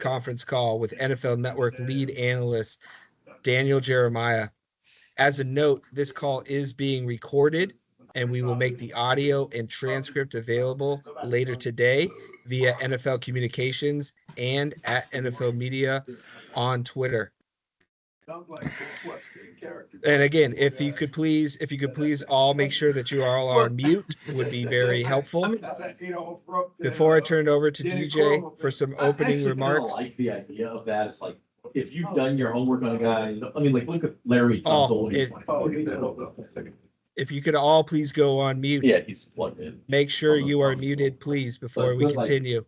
conference call with NFL Network lead analyst Daniel Jeremiah. As a note, this call is being recorded, and we will make the audio and transcript available later today via NFL Communications and at NFL Media on Twitter. And again, if you could please all make sure that you are all on mute, would be very helpful. Before I turn it over to DJ for some opening remarks. I like the idea of that. It's like, if you've done your homework on a guy, I mean, like, look at Larry Tunsil. If you could all please go on mute. Yeah, he's plugged in. Make sure you are muted, please, before we continue.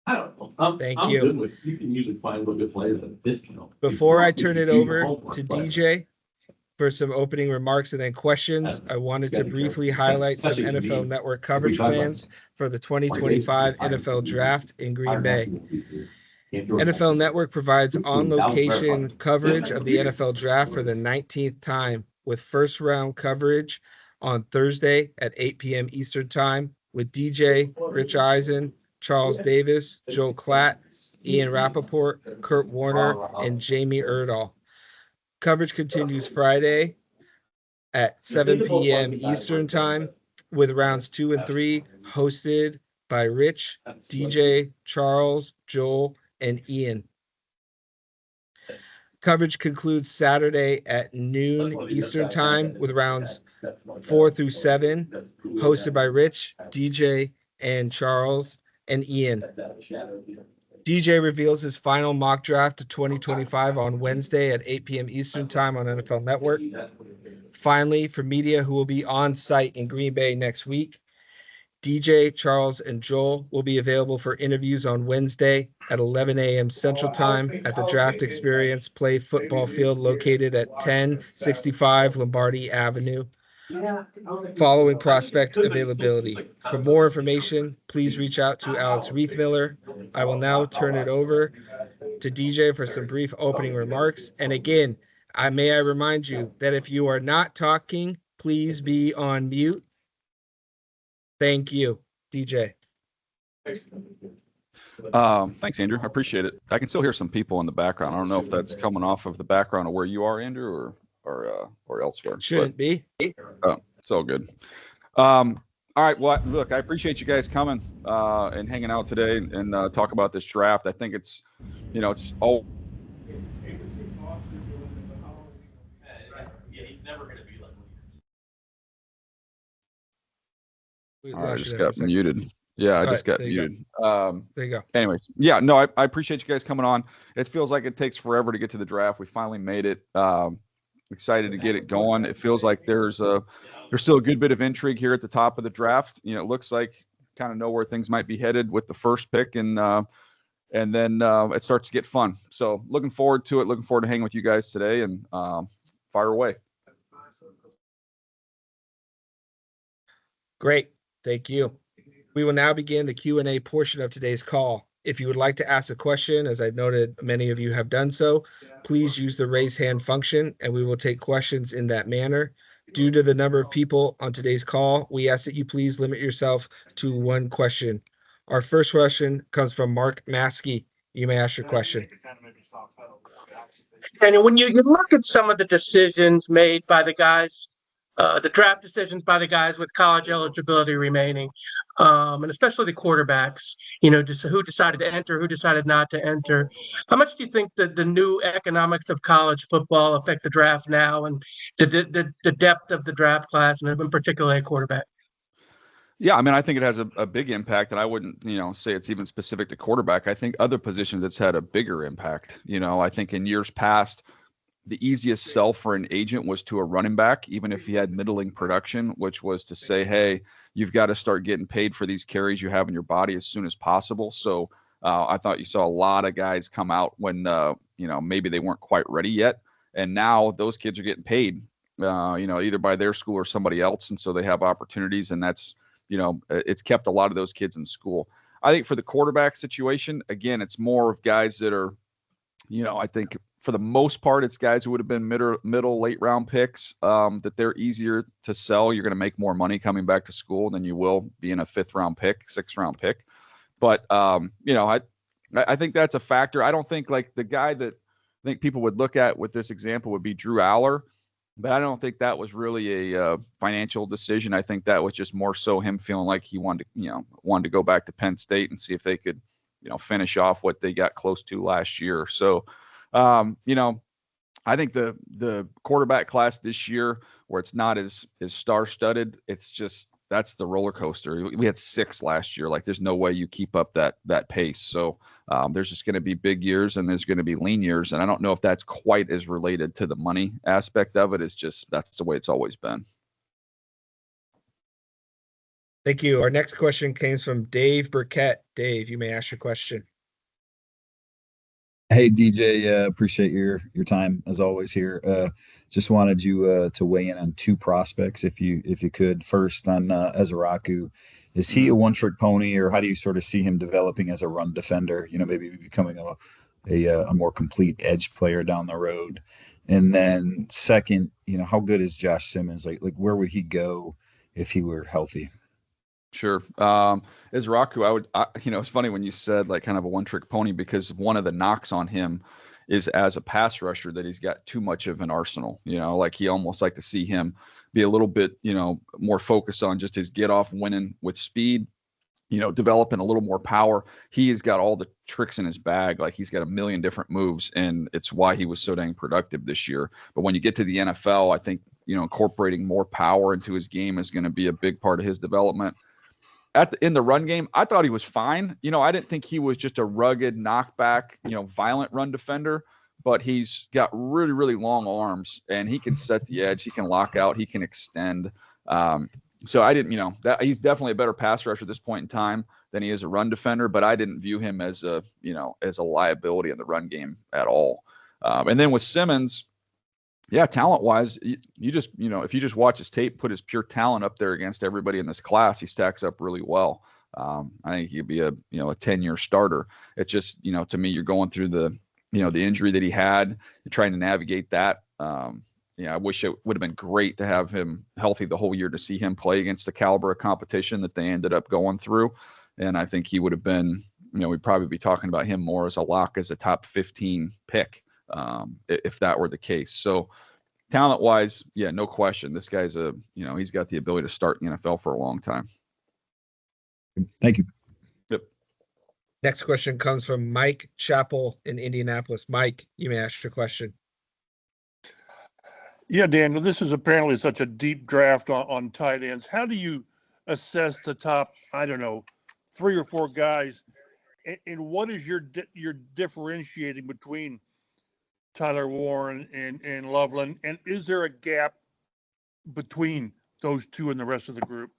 I don't know. Thank you. Good with, you can usually find a good player at a discount. Before I turn it over to DJ for some opening remarks and then questions, I wanted to briefly highlight some NFL Network coverage plans for the 2025 NFL Draft in Green Bay. NFL Network provides on-location coverage of the NFL Draft for the 19th time, with first-round coverage on Thursday at 8 p.m. Eastern Time with DJ, Rich Eisen, Charles Davis, Joe Klatt, Ian Rappaport, Kurt Warner, and Jamie Erdahl. Coverage continues Friday at 7 p.m. Eastern Time with rounds 2 and 3 hosted by Rich, DJ, Charles, Joel, and Ian. Coverage concludes Saturday at noon Eastern Time with rounds 4 through 7 hosted by Rich, DJ, and Charles, and Ian. DJ reveals his final mock draft of 2025 on Wednesday at 8 p.m. Eastern Time on NFL Network. Finally, for media who will be on site in Green Bay next week, DJ, Charles, and Joel will be available for interviews on Wednesday at 11 a.m. Central Time at the Draft Experience Play football field located at 1065 Lombardi Avenue, following prospect availability. For more information, please reach out to Alex Reithmiller. I will now turn it over to DJ for some brief opening remarks. And again, I remind you that if you are not talking, please be on mute. Thank you, DJ. Thanks, Andrew. I appreciate it. I can still hear some people in the background. I don't know if that's coming off of the background of where you are, Andrew, or elsewhere. Shouldn't be. It's all good. All right. Well, look, I appreciate you guys coming and hanging out today and talk about this draft. I think it's, it's all. Yeah, he's never going to be like. I just got muted. Yeah, I just got muted. There you go. Anyways, yeah, no, I appreciate you guys coming on. It feels like it takes forever to get to the draft. We finally made it. Excited to get it going. It feels like there's still a good bit of intrigue here at the top of the draft. It looks like kind of know where things might be headed with the first pick, and then it starts to get fun. So looking forward to it. Looking forward to hanging with you guys today, and fire away. Great. Thank you. We will now begin the Q&A portion of today's call. If you would like to ask a question, as I've noted, many of you have done so, please use the raise hand function and we will take questions in that manner. Due to the number of people on today's call, we ask that you please limit yourself to one question. Our first question comes from Mark Maskey. You may ask your question. And when you look at some of the decisions made by the guys, the draft decisions by the guys with college eligibility remaining, and especially the quarterbacks, just who decided to enter, who decided not to enter. How much do you think that the new economics of college football affect the draft now and the depth of the draft class, and in particular a quarterback? Yeah, I mean, I think it has a big impact, and I wouldn't, say it's even specific to quarterback. I think other positions it's had a bigger impact. I think in years past, the easiest sell for an agent was to a running back, even if he had middling production, which was to say, hey, you've got to start getting paid for these carries you have in your body as soon as possible. So I thought you saw a lot of guys come out when, maybe they weren't quite ready yet. And now those kids are getting paid, either by their school or somebody else. And so they have opportunities, and that's, it's kept a lot of those kids in school. I think for the quarterback situation, again, it's more of guys that are, I think for the most part, it's guys who would have been middle, late round picks, that they're easier to sell. You're going to make more money coming back to school than you will being a 5th round pick, 6th round pick. But, I think that's a factor. I don't think like the guy that I think people would look at with this example would be Drew Aller, but I don't think that was really a financial decision. I think that was just more so him feeling like he wanted to go back to Penn State and see if they could, finish off what they got close to last year. So, I think the quarterback class this year, where it's not as star-studded, it's just that's the roller coaster. We had 6 last year. Like, there's no way you keep up that pace. So there's just going to be big years and there's going to be lean years. And I don't know if that's quite as related to the money aspect of it. It's just that's the way it's always been. Thank you. Our next question comes from Dave Burkett. Dave, you may ask your question. Hey DJ, appreciate your time as always here. Just wanted you to weigh in on 2 prospects if you could. First on Ezraku, is he a one-trick pony, or how do you sort of see him developing as a run defender? Maybe becoming a more complete edge player down the road. And then second, how good is Josh Simmons? Like where would he go if he were healthy? Sure. Ezraku, it's funny when you said like kind of a one-trick pony, because one of the knocks on him is as a pass rusher that he's got too much of an arsenal. Like he almost like to see him be a little bit, more focused on just his get off winning with speed, developing a little more power. He has got all the tricks in his bag. Like he's got a million different moves, and it's why he was so dang productive this year. But when you get to the NFL, I think, incorporating more power into his game is going to be a big part of his development. In the run game, I thought he was fine. I didn't think he was just a rugged knockback, violent run defender, but he's got really, really long arms and he can set the edge. He can lock out. He can extend. So I didn't, that he's definitely a better pass rusher at this point in time than he is a run defender, but I didn't view him as a liability in the run game at all. And then with Simmons, yeah, talent-wise, you just, if you just watch his tape, put his pure talent up there against everybody in this class, he stacks up really well. I think he'd be a 10-year starter. It's just, to me, you're going through the injury that he had, you're trying to navigate that. I wish it would have been great to have him healthy the whole year to see him play against the caliber of competition that they ended up going through. And I think he would have been, we'd probably be talking about him more as a lock, as a top 15 pick. If that were the case. So talent-wise, yeah, no question. This guy's he's got the ability to start in the NFL for a long time. Thank you. Yep. Next question comes from Mike Chappell in Indianapolis. Mike, you may ask your question. Yeah, Daniel, this is apparently such a deep draft on tight ends. How do you assess the top, 3 or 4 guys? And what is your differentiating between Tyler Warren and Loveland, and is there a gap between those 2 and the rest of the group?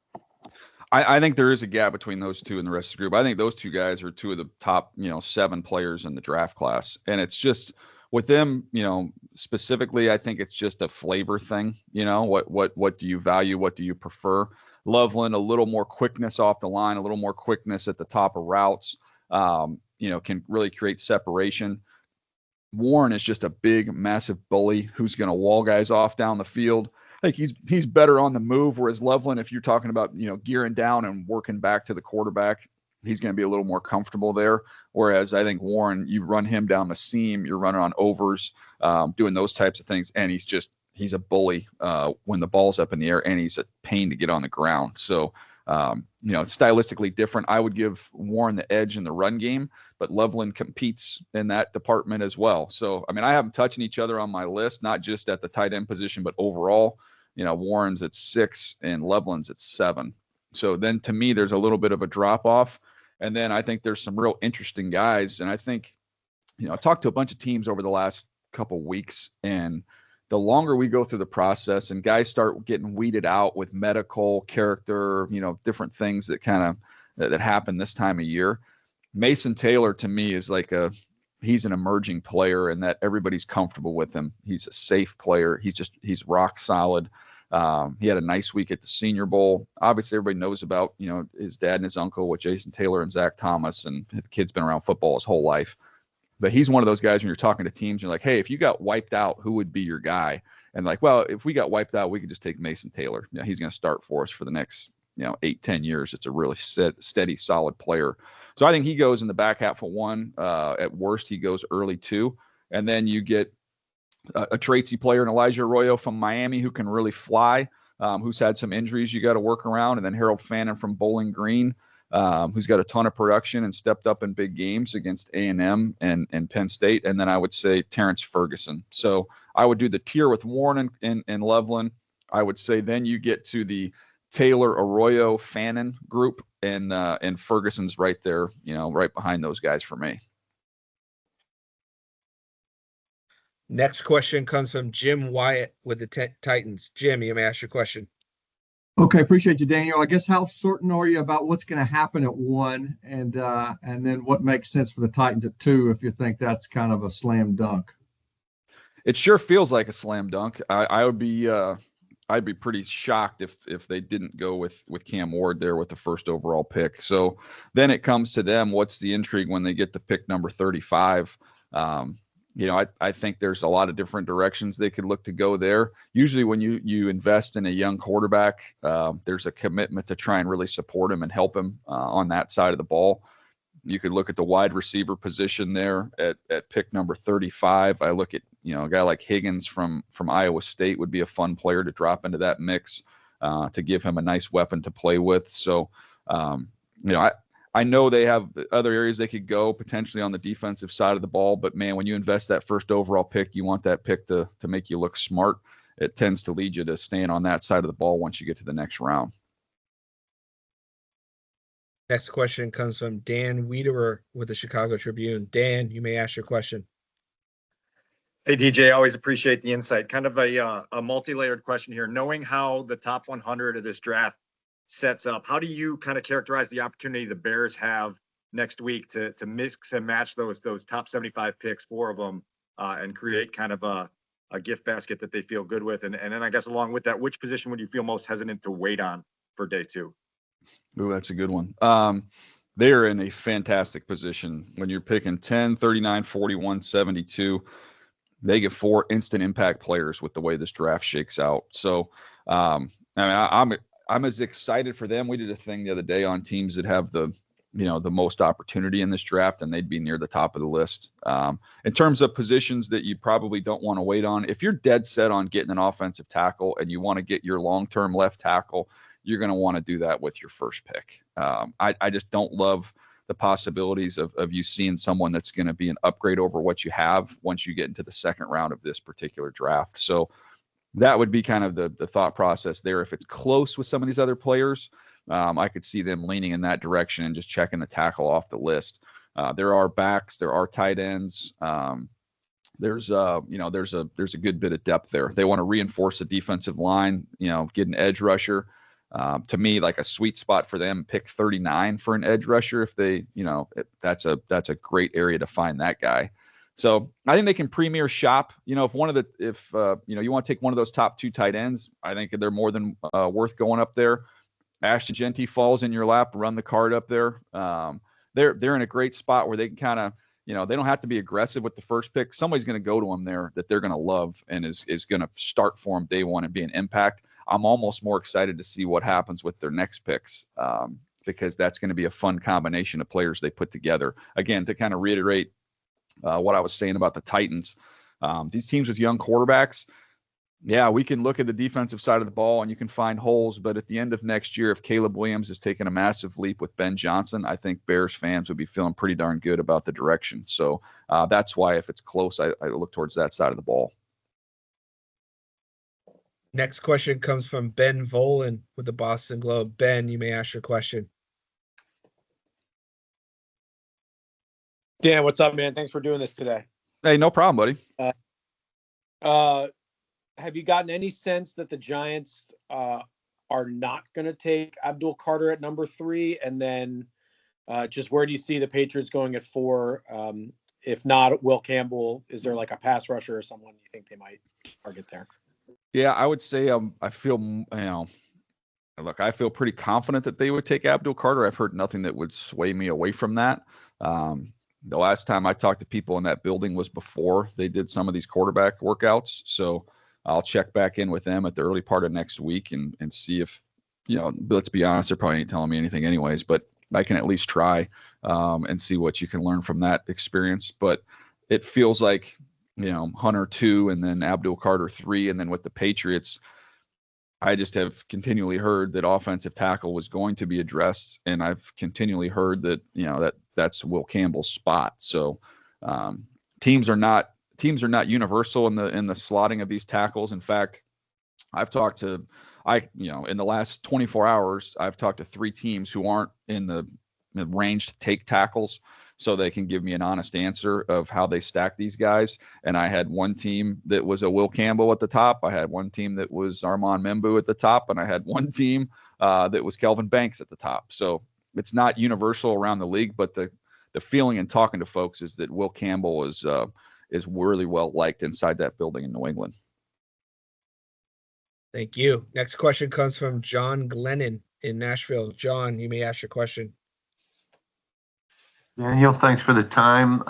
I think there is a gap between those 2 and the rest of the group. I think those 2 guys are 2 of the top 7 players in the draft class, and it's just with them specifically, I think it's just a flavor thing. What do you value, what do you prefer? Loveland, a little more quickness off the line, a little more quickness at the top of routes, can really create separation. Warren is just a big, massive bully who's going to wall guys off down the field. I think he's better on the move, whereas Loveland, if you're talking about, gearing down and working back to the quarterback, he's going to be a little more comfortable there. Whereas I think Warren, you run him down the seam, you're running on overs, doing those types of things, and he's a bully when the ball's up in the air, and he's a pain to get on the ground. So, it's stylistically different. I would give Warren the edge in the run game, but Loveland competes in that department as well. So, I have them touching each other on my list, not just at the tight end position, but overall. Warren's at 6 and Loveland's at 7. So then to me, there's a little bit of a drop off. And then I think there's some real interesting guys. And I think, I talked to a bunch of teams over the last couple weeks, and the longer we go through the process and guys start getting weeded out with medical character, different things that that happen this time of year. Mason Taylor to me is he's an emerging player, and that everybody's comfortable with him. He's a safe player. He's rock solid. He had a nice week at the Senior Bowl. Obviously, everybody knows about, his dad and his uncle with Jason Taylor and Zach Thomas, and the kid's been around football his whole life. But he's one of those guys when you're talking to teams, you're like, hey, if you got wiped out, who would be your guy? And if we got wiped out, we could just take Mason Taylor. He's going to start for us for the next, 8-10 years. It's a really steady, solid player. So I think he goes in the back half of 1. At worst, he goes early 2. And then you get a Tracy player, and Elijah Arroyo from Miami, who can really fly, who's had some injuries you got to work around. And then Harold Fannin from Bowling Green, who's got a ton of production and stepped up in big games against A&M and Penn State. And then I would say Terrence Ferguson. So I would do the tier with Warren and Loveland. I would say then you get to the Taylor, Arroyo, Fannin group, and Ferguson's right there, right behind those guys for me. Next question comes from Jim Wyatt with the Titans. Jim, you may ask your question. Okay, appreciate you, Daniel. I guess how certain are you about what's going to happen at 1, and then what makes sense for the Titans at 2, if you think that's kind of a slam dunk? It sure feels like a slam dunk. I would be I'd be pretty shocked if they didn't go with Cam Ward there with the first overall pick. So then it comes to them. What's the intrigue when they get to pick number 35? I think there's a lot of different directions they could look to go there. Usually when you invest in a young quarterback, there's a commitment to try and really support him and help him on that side of the ball. You could look at the wide receiver position there at pick number 35. I look at, a guy like Higgins from Iowa State would be a fun player to drop into that mix to give him a nice weapon to play with. So, I know they have other areas they could go potentially on the defensive side of the ball, but man, when you invest that first overall pick, you want that pick to make you look smart. It tends to lead you to staying on that side of the ball once you get to the next round. Next question comes from Dan Wiederer with the Chicago Tribune. Dan, you may ask your question. Hey, DJ, always appreciate the insight. Kind of a multi-layered question here. Knowing how the top 100 of this draft sets up, how do you kind of characterize the opportunity the Bears have next week to mix and match those top 75 picks, 4 of them, and create kind of a gift basket that they feel good with? And then I guess along with that, which position would you feel most hesitant to wait on for day 2? Ooh, that's a good one. They're in a fantastic position when you're picking 10, 39, 41, 72. They get 4 instant impact players with the way this draft shakes out. So, I'm as excited for them. We did a thing the other day on teams that have the most opportunity in this draft, and they'd be near the top of the list. In terms of positions that you probably don't want to wait on, if you're dead set on getting an offensive tackle and you want to get your long-term left tackle, you're going to want to do that with your first pick. I just don't love the possibilities of you seeing someone that's going to be an upgrade over what you have once you get into the second round of this particular draft. So that would be kind of the thought process there. If it's close with some of these other players, I could see them leaning in that direction and just checking the tackle off the list. There are backs, there are tight ends. There's a good bit of depth there. They want to reinforce the defensive line, get an edge rusher. To me, like a sweet spot for them, pick 39 for an edge rusher. If they, that's a great area to find that guy. So I think they can premier shop. If you want to take one of those top 2 tight ends, I think they're more than worth going up there. Ashton Genty falls in your lap, run the card up there. They're in a great spot where they can kind of, they don't have to be aggressive with the first pick. Somebody's going to go to them there that they're going to love and is going to start for them day 1 and be an impact. I'm almost more excited to see what happens with their next picks because that's going to be a fun combination of players they put together. Again, to kind of reiterate what I was saying about the Titans, these teams with young quarterbacks, yeah, we can look at the defensive side of the ball and you can find holes, but at the end of next year, if Caleb Williams is taking a massive leap with Ben Johnson, I think Bears fans would be feeling pretty darn good about the direction. So that's why if it's close, I look towards that side of the ball. Next question comes from Ben Volen with the Boston Globe. Ben, you may ask your question. Dan, what's up, man? Thanks for doing this today. Hey, no problem, buddy. Have you gotten any sense that the Giants are not going to take Abdul Carter at number 3? And then just where do you see the Patriots going at 4? If not, Will Campbell, is there like a pass rusher or someone you think they might target there? Yeah, I would say I feel, I feel pretty confident that they would take Abdul Carter. I've heard nothing that would sway me away from that. The last time I talked to people in that building was before they did some of these quarterback workouts. So I'll check back in with them at the early part of next week and see if, let's be honest, they're probably ain't telling me anything anyways. But I can at least try and see what you can learn from that experience. But it feels like, Hunter 2 and then Abdul Carter 3. And then with the Patriots, I just have continually heard that offensive tackle was going to be addressed. And I've continually heard that, that's Will Campbell's spot. So teams are not universal in the slotting of these tackles. In fact, in the last 24 hours, I've talked to 3 teams who aren't in the range to take tackles, so they can give me an honest answer of how they stack these guys. And I had one team that was a Will Campbell at the top. I had one team that was Armand Membu at the top, and I had one team that was Kelvin Banks at the top. So it's not universal around the league, but the feeling in talking to folks is that Will Campbell is really well liked inside that building in New England. Thank you. Next question comes from John Glennon in Nashville. John, you may ask your question. Daniel, thanks for the time.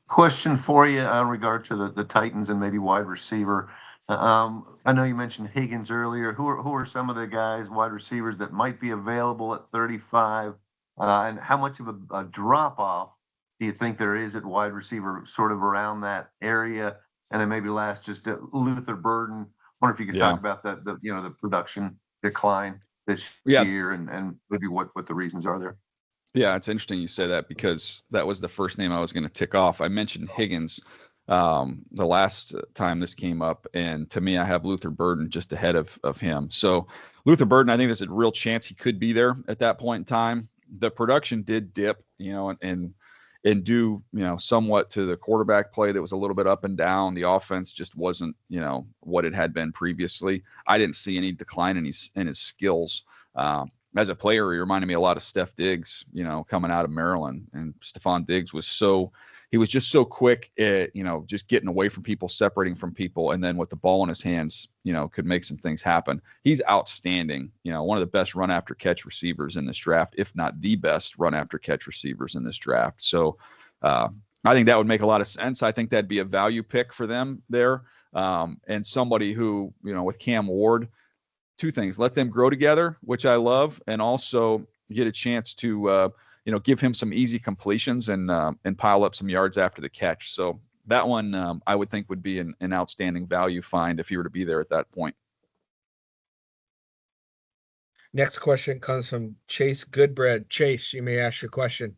Question for you in regard to the Titans and maybe wide receiver. I know you mentioned Higgins earlier. Who are some of the guys, wide receivers, that might be available at 35? And how much of a drop off do you think there is at wide receiver, sort of around that area? And then maybe last, just Luther Burden. Wonder if you could talk about the production decline this year and maybe what the reasons are there. Yeah, it's interesting you say that, because that was the first name I was going to tick off. I mentioned Higgins the last time this came up, and to me, I have Luther Burden just ahead of him. So Luther Burden, I think there's a real chance he could be there at that point in time. The production did dip, and due, somewhat to the quarterback play that was a little bit up and down. The offense just wasn't, what it had been previously. I didn't see any decline in his skills. As a player, he reminded me a lot of Steph Diggs, coming out of Maryland. And Stephon Diggs was just so quick at, just getting away from people, separating from people. And then with the ball in his hands, could make some things happen. He's outstanding. One of the best run after catch receivers in this draft, if not the best run after catch receivers in this draft. So I think that would make a lot of sense. I think that'd be a value pick for them there. And somebody who, with Cam Ward, 2 things: let them grow together, which I love, and also get a chance to, give him some easy completions and pile up some yards after the catch. So that one I would think would be an outstanding value find if he were to be there at that point. Next question comes from Chase Goodbread. Chase, you may ask your question.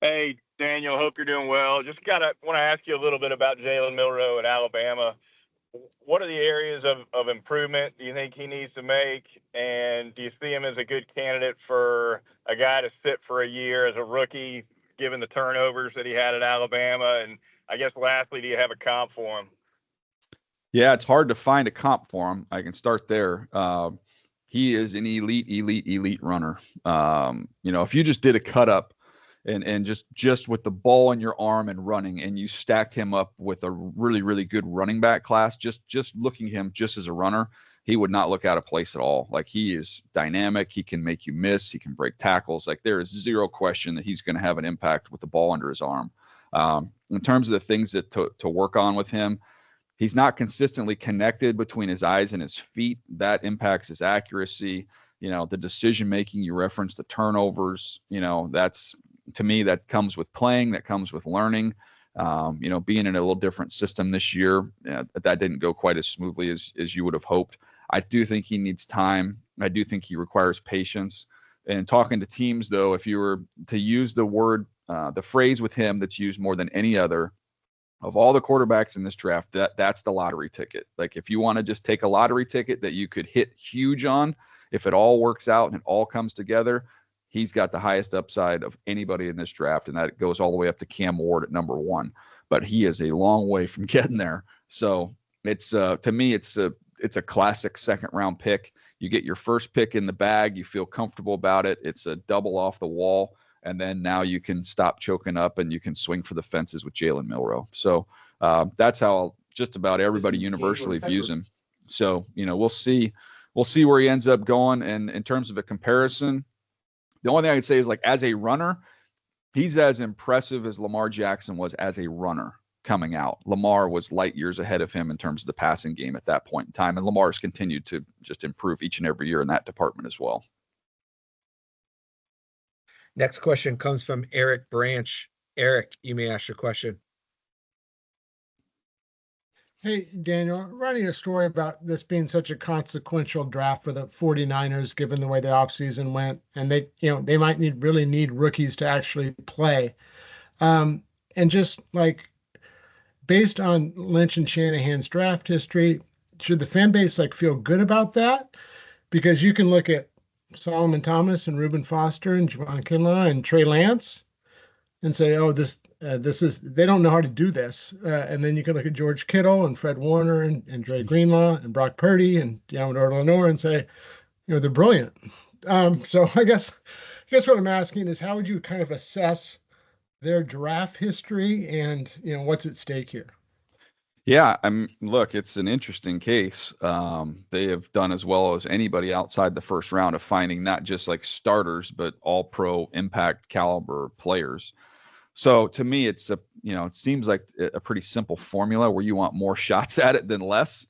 Hey, Daniel, hope you're doing well. Just want to ask you a little bit about Jalen Milroe at Alabama. What are the areas of improvement do you think he needs to make? And do you see him as a good candidate for a guy to sit for a year as a rookie, given the turnovers that he had at Alabama? And I guess lastly, do you have a comp for him? Yeah, it's hard to find a comp for him. I can start there. He is an elite runner. If you just did a cut up and just with the ball in your arm and running, and you stacked him up with a really, really good running back class, just looking at him just as a runner, he would not look out of place at all. Like, he is dynamic. He can make you miss. He can break tackles. Like, there is zero question that he's going to have an impact with the ball under his arm. In terms of the things that to work on with him, he's not consistently connected between his eyes and his feet. That impacts his accuracy. The decision-making, you referenced the turnovers, that's, to me, that comes with playing, that comes with learning. Being in a little different system this year, that didn't go quite as smoothly as you would have hoped. I do think he needs time. I do think he requires patience. And talking to teams, though, if you were to use the phrase with him that's used more than any other of all the quarterbacks in this draft, that's the lottery ticket. Like, if you want to just take a lottery ticket that you could hit huge on, if it all works out and it all comes together, he's got the highest upside of anybody in this draft, and that goes all the way up to Cam Ward at number 1. But he is a long way from getting there. So it's to me, it's a classic second-round pick. You get your first pick in the bag. You feel comfortable about it. It's a double off the wall, and then now you can stop choking up and you can swing for the fences with Jalen Milroe. So that's how just about everybody universally views him. So we'll see where he ends up going. And in terms of a comparison, the only thing I could say is, like, as a runner, he's as impressive as Lamar Jackson was as a runner coming out. Lamar was light years ahead of him in terms of the passing game at that point in time. And Lamar's continued to just improve each and every year in that department as well. Next question comes from Eric Branch. Eric, you may ask your question. Hey, Daniel, writing a story about this being such a consequential draft for the 49ers, given the way the offseason went, and they might really need rookies to actually play. And just like based on Lynch and Shanahan's draft history, should the fan base feel good about that? Because you can look at Solomon Thomas and Reuben Foster and Javon Kinlaw and Trey Lance and say, oh, this is, they don't know how to do this. And then you can look at George Kittle and Fred Warner and Dre Greenlaw and Brock Purdy and Deommodore Lenoir and say, they're brilliant. So I guess what I'm asking is, how would you kind of assess their draft history and, what's at stake here? Yeah, look, it's an interesting case. They have done as well as anybody outside the first round of finding not just starters, but all pro impact caliber players. So to me, it seems like a pretty simple formula where you want more shots at it than less,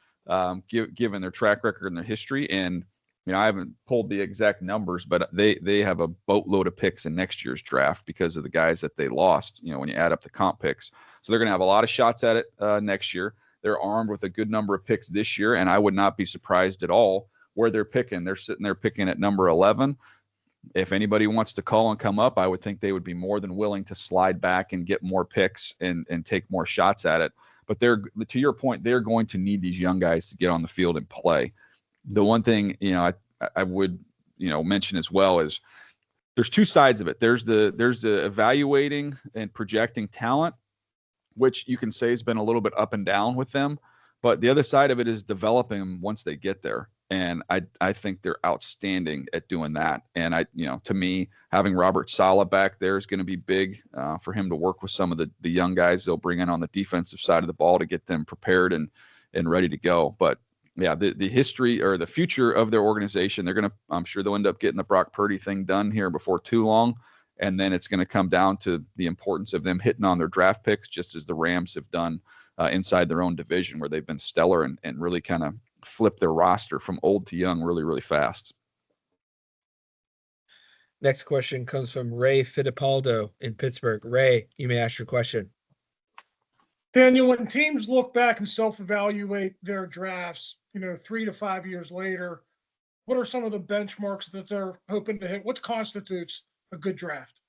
given their track record and their history. And, I haven't pulled the exact numbers, but they have a boatload of picks in next year's draft because of the guys that they lost, when you add up the comp picks. So they're going to have a lot of shots at it next year. They're armed with a good number of picks this year, and I would not be surprised at all where they're picking. They're sitting there picking at number 11. If anybody wants to call and come up, I would think they would be more than willing to slide back and get more picks and take more shots at it. But to your point, they're going to need these young guys to get on the field and play. The one thing, I would, mention as well is there's two sides of it. There's the evaluating and projecting talent, which you can say has been a little bit up and down with them. But the other side of it is developing them once they get there. And I think they're outstanding at doing that. And to me, having Robert Saleh back there is going to be big for him to work with some of the young guys they'll bring in on the defensive side of the ball to get them prepared and ready to go. But yeah, the history or the future of their organization, I'm sure they'll end up getting the Brock Purdy thing done here before too long. And then it's going to come down to the importance of them hitting on their draft picks, just as the Rams have done inside their own division, where they've been stellar and really kind of flip their roster from old to young really, really fast. Next question comes from Ray Fittipaldo in Pittsburgh. Ray, you may ask your question. Daniel, when teams look back and self-evaluate their drafts, 3 to 5 years later, what are some of the benchmarks that they're hoping to hit? What constitutes a good draft?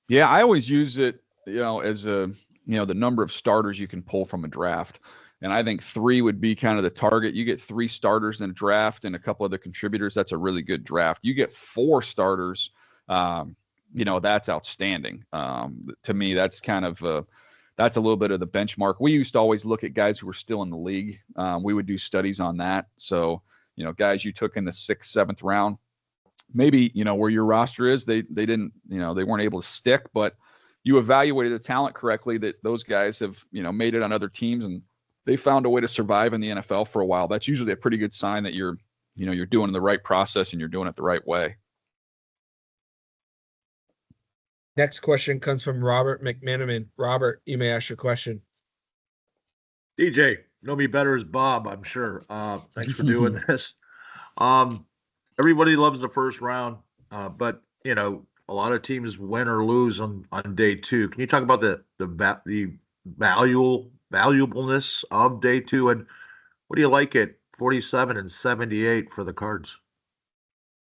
Yeah, I always use it, as the number of starters you can pull from a draft. And I think 3 would be kind of the target. You get 3 starters in a draft and a couple other contributors. That's a really good draft. You get 4 starters, that's outstanding. To me, that's kind of that's a little bit of the benchmark. We used to always look at guys who were still in the league. We would do studies on that. So, guys you took in the 6th, 7th round, maybe, where your roster is, they didn't, they weren't able to stick, but you evaluated the talent correctly, that those guys have, made it on other teams and they found a way to survive in the NFL for a while. That's usually a pretty good sign that you're doing the right process and you're doing it the right way. Next question comes from Robert McMenamin. Robert, you may ask your question. DJ, know me better as Bob, I'm sure. Thanks for doing this. Everybody loves the first round, but a lot of teams win or lose on day 2. Can you talk about the valuableness of day 2, and what do you like at 47 and 78 for the Cards?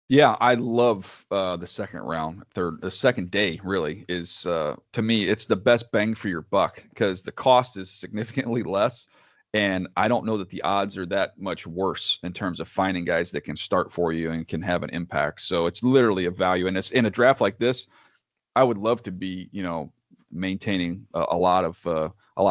Yeah, I love the second round. The second day really is, to me, it's the best bang for your buck because the cost is significantly less. And I don't know that the odds are that much worse in terms of finding guys that can start for you and can have an impact. So it's literally a value. And it's in a draft like this, I would love to be, maintaining a lot of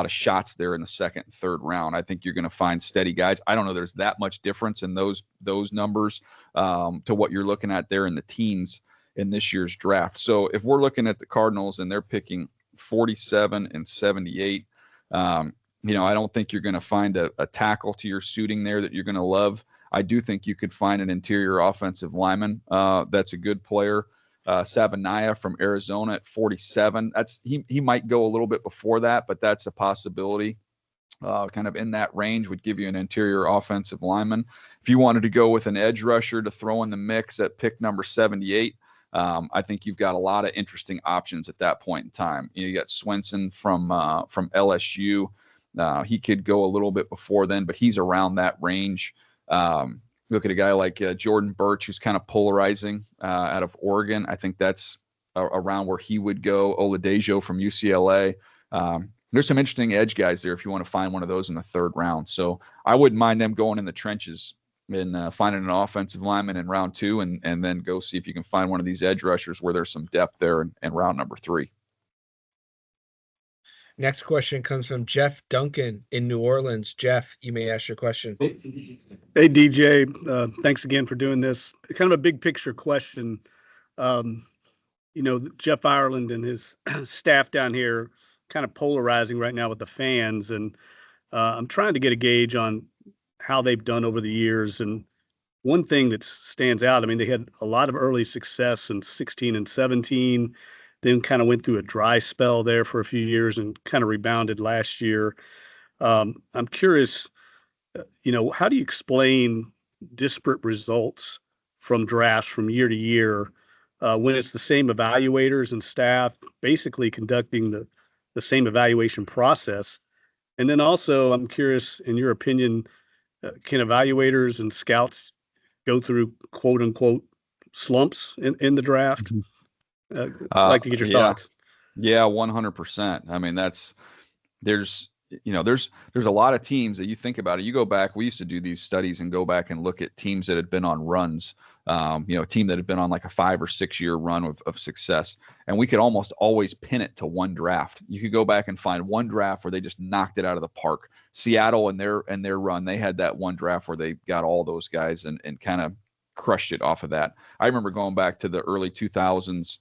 shots there in the 2nd and 3rd round. I think you're going to find steady guys. I don't know there's that much difference in those numbers to what you're looking at there in the teens in this year's draft. So if we're looking at the Cardinals and they're picking 47 and 78, I don't think you're going to find a tackle to your suiting there that you're going to love. I do think you could find an interior offensive lineman that's a good player. Sabanaya from Arizona at 47. He might go a little bit before that, but that's a possibility. Kind of in that range would give you an interior offensive lineman. If you wanted to go with an edge rusher to throw in the mix at pick number 78, I think you've got a lot of interesting options at that point in time. You got Swenson from LSU. He could go a little bit before then, but he's around that range. Look at a guy like Jordan Birch, who's kind of polarizing out of Oregon. I think that's around where he would go. Oladejo from UCLA. There's some interesting edge guys there if you want to find one of those in the third round. So I wouldn't mind them going in the trenches and finding an offensive lineman in round 2 and then go see if you can find one of these edge rushers where there's some depth there in round number 3. Next question comes from Jeff Duncan in New Orleans. Jeff, you may ask your question. Hey, DJ. Thanks again for doing this. Kind of a big picture question. Jeff Ireland and his staff down here kind of polarizing right now with the fans. And I'm trying to get a gauge on how they've done over the years. And one thing that stands out, I mean, they had a lot of early success in 16 and 17, then kind of went through a dry spell there for a few years and kind of rebounded last year. I'm curious, how do you explain disparate results from drafts from year to year when it's the same evaluators and staff basically conducting the same evaluation process? And then also, I'm curious, in your opinion, can evaluators and scouts go through quote unquote slumps in the draft? I'd like to get your thoughts. Yeah, 100%. I mean, there's a lot of teams that you think about it. You go back, we used to do these studies and go back and look at teams that had been on runs, a team that had been on like a 5 or 6 year run of success. And we could almost always pin it to one draft. You could go back and find one draft where they just knocked it out of the park. Seattle and their run, they had that one draft where they got all those guys and kind of crushed it off of that. I remember going back to the early 2000s.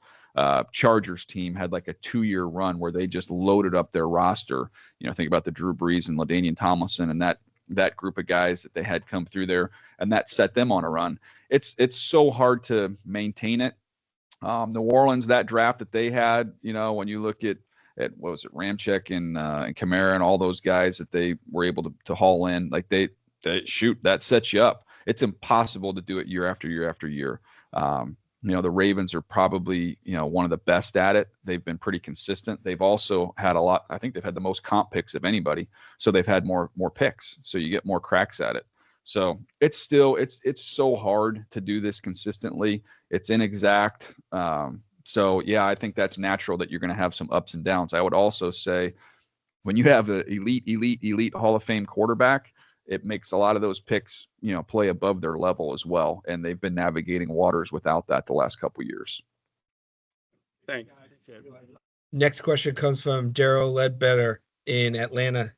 Chargers team had like a 2-year run where they just loaded up their roster. Think about the Drew Brees and LaDainian Tomlinson and that group of guys that they had come through there, and that set them on a run. It's so hard to maintain it. New Orleans, that draft that they had, when you look at what was it, Ramczyk and Kamara and all those guys that they were able to haul in, like they shoot, that sets you up. It's impossible to do it year after year after year. The Ravens are probably, one of the best at it. They've been pretty consistent. They've also had a lot. I think they've had the most comp picks of anybody. So they've had more picks. So you get more cracks at it. So it's so hard to do this consistently. It's inexact. So yeah, I think that's natural that you're going to have some ups and downs. I would also say when you have an elite Hall of Fame quarterback, it makes a lot of those picks, play above their level as well. And they've been navigating waters without that the last couple of years. Thanks. Next question comes from Daryl Ledbetter in Atlanta.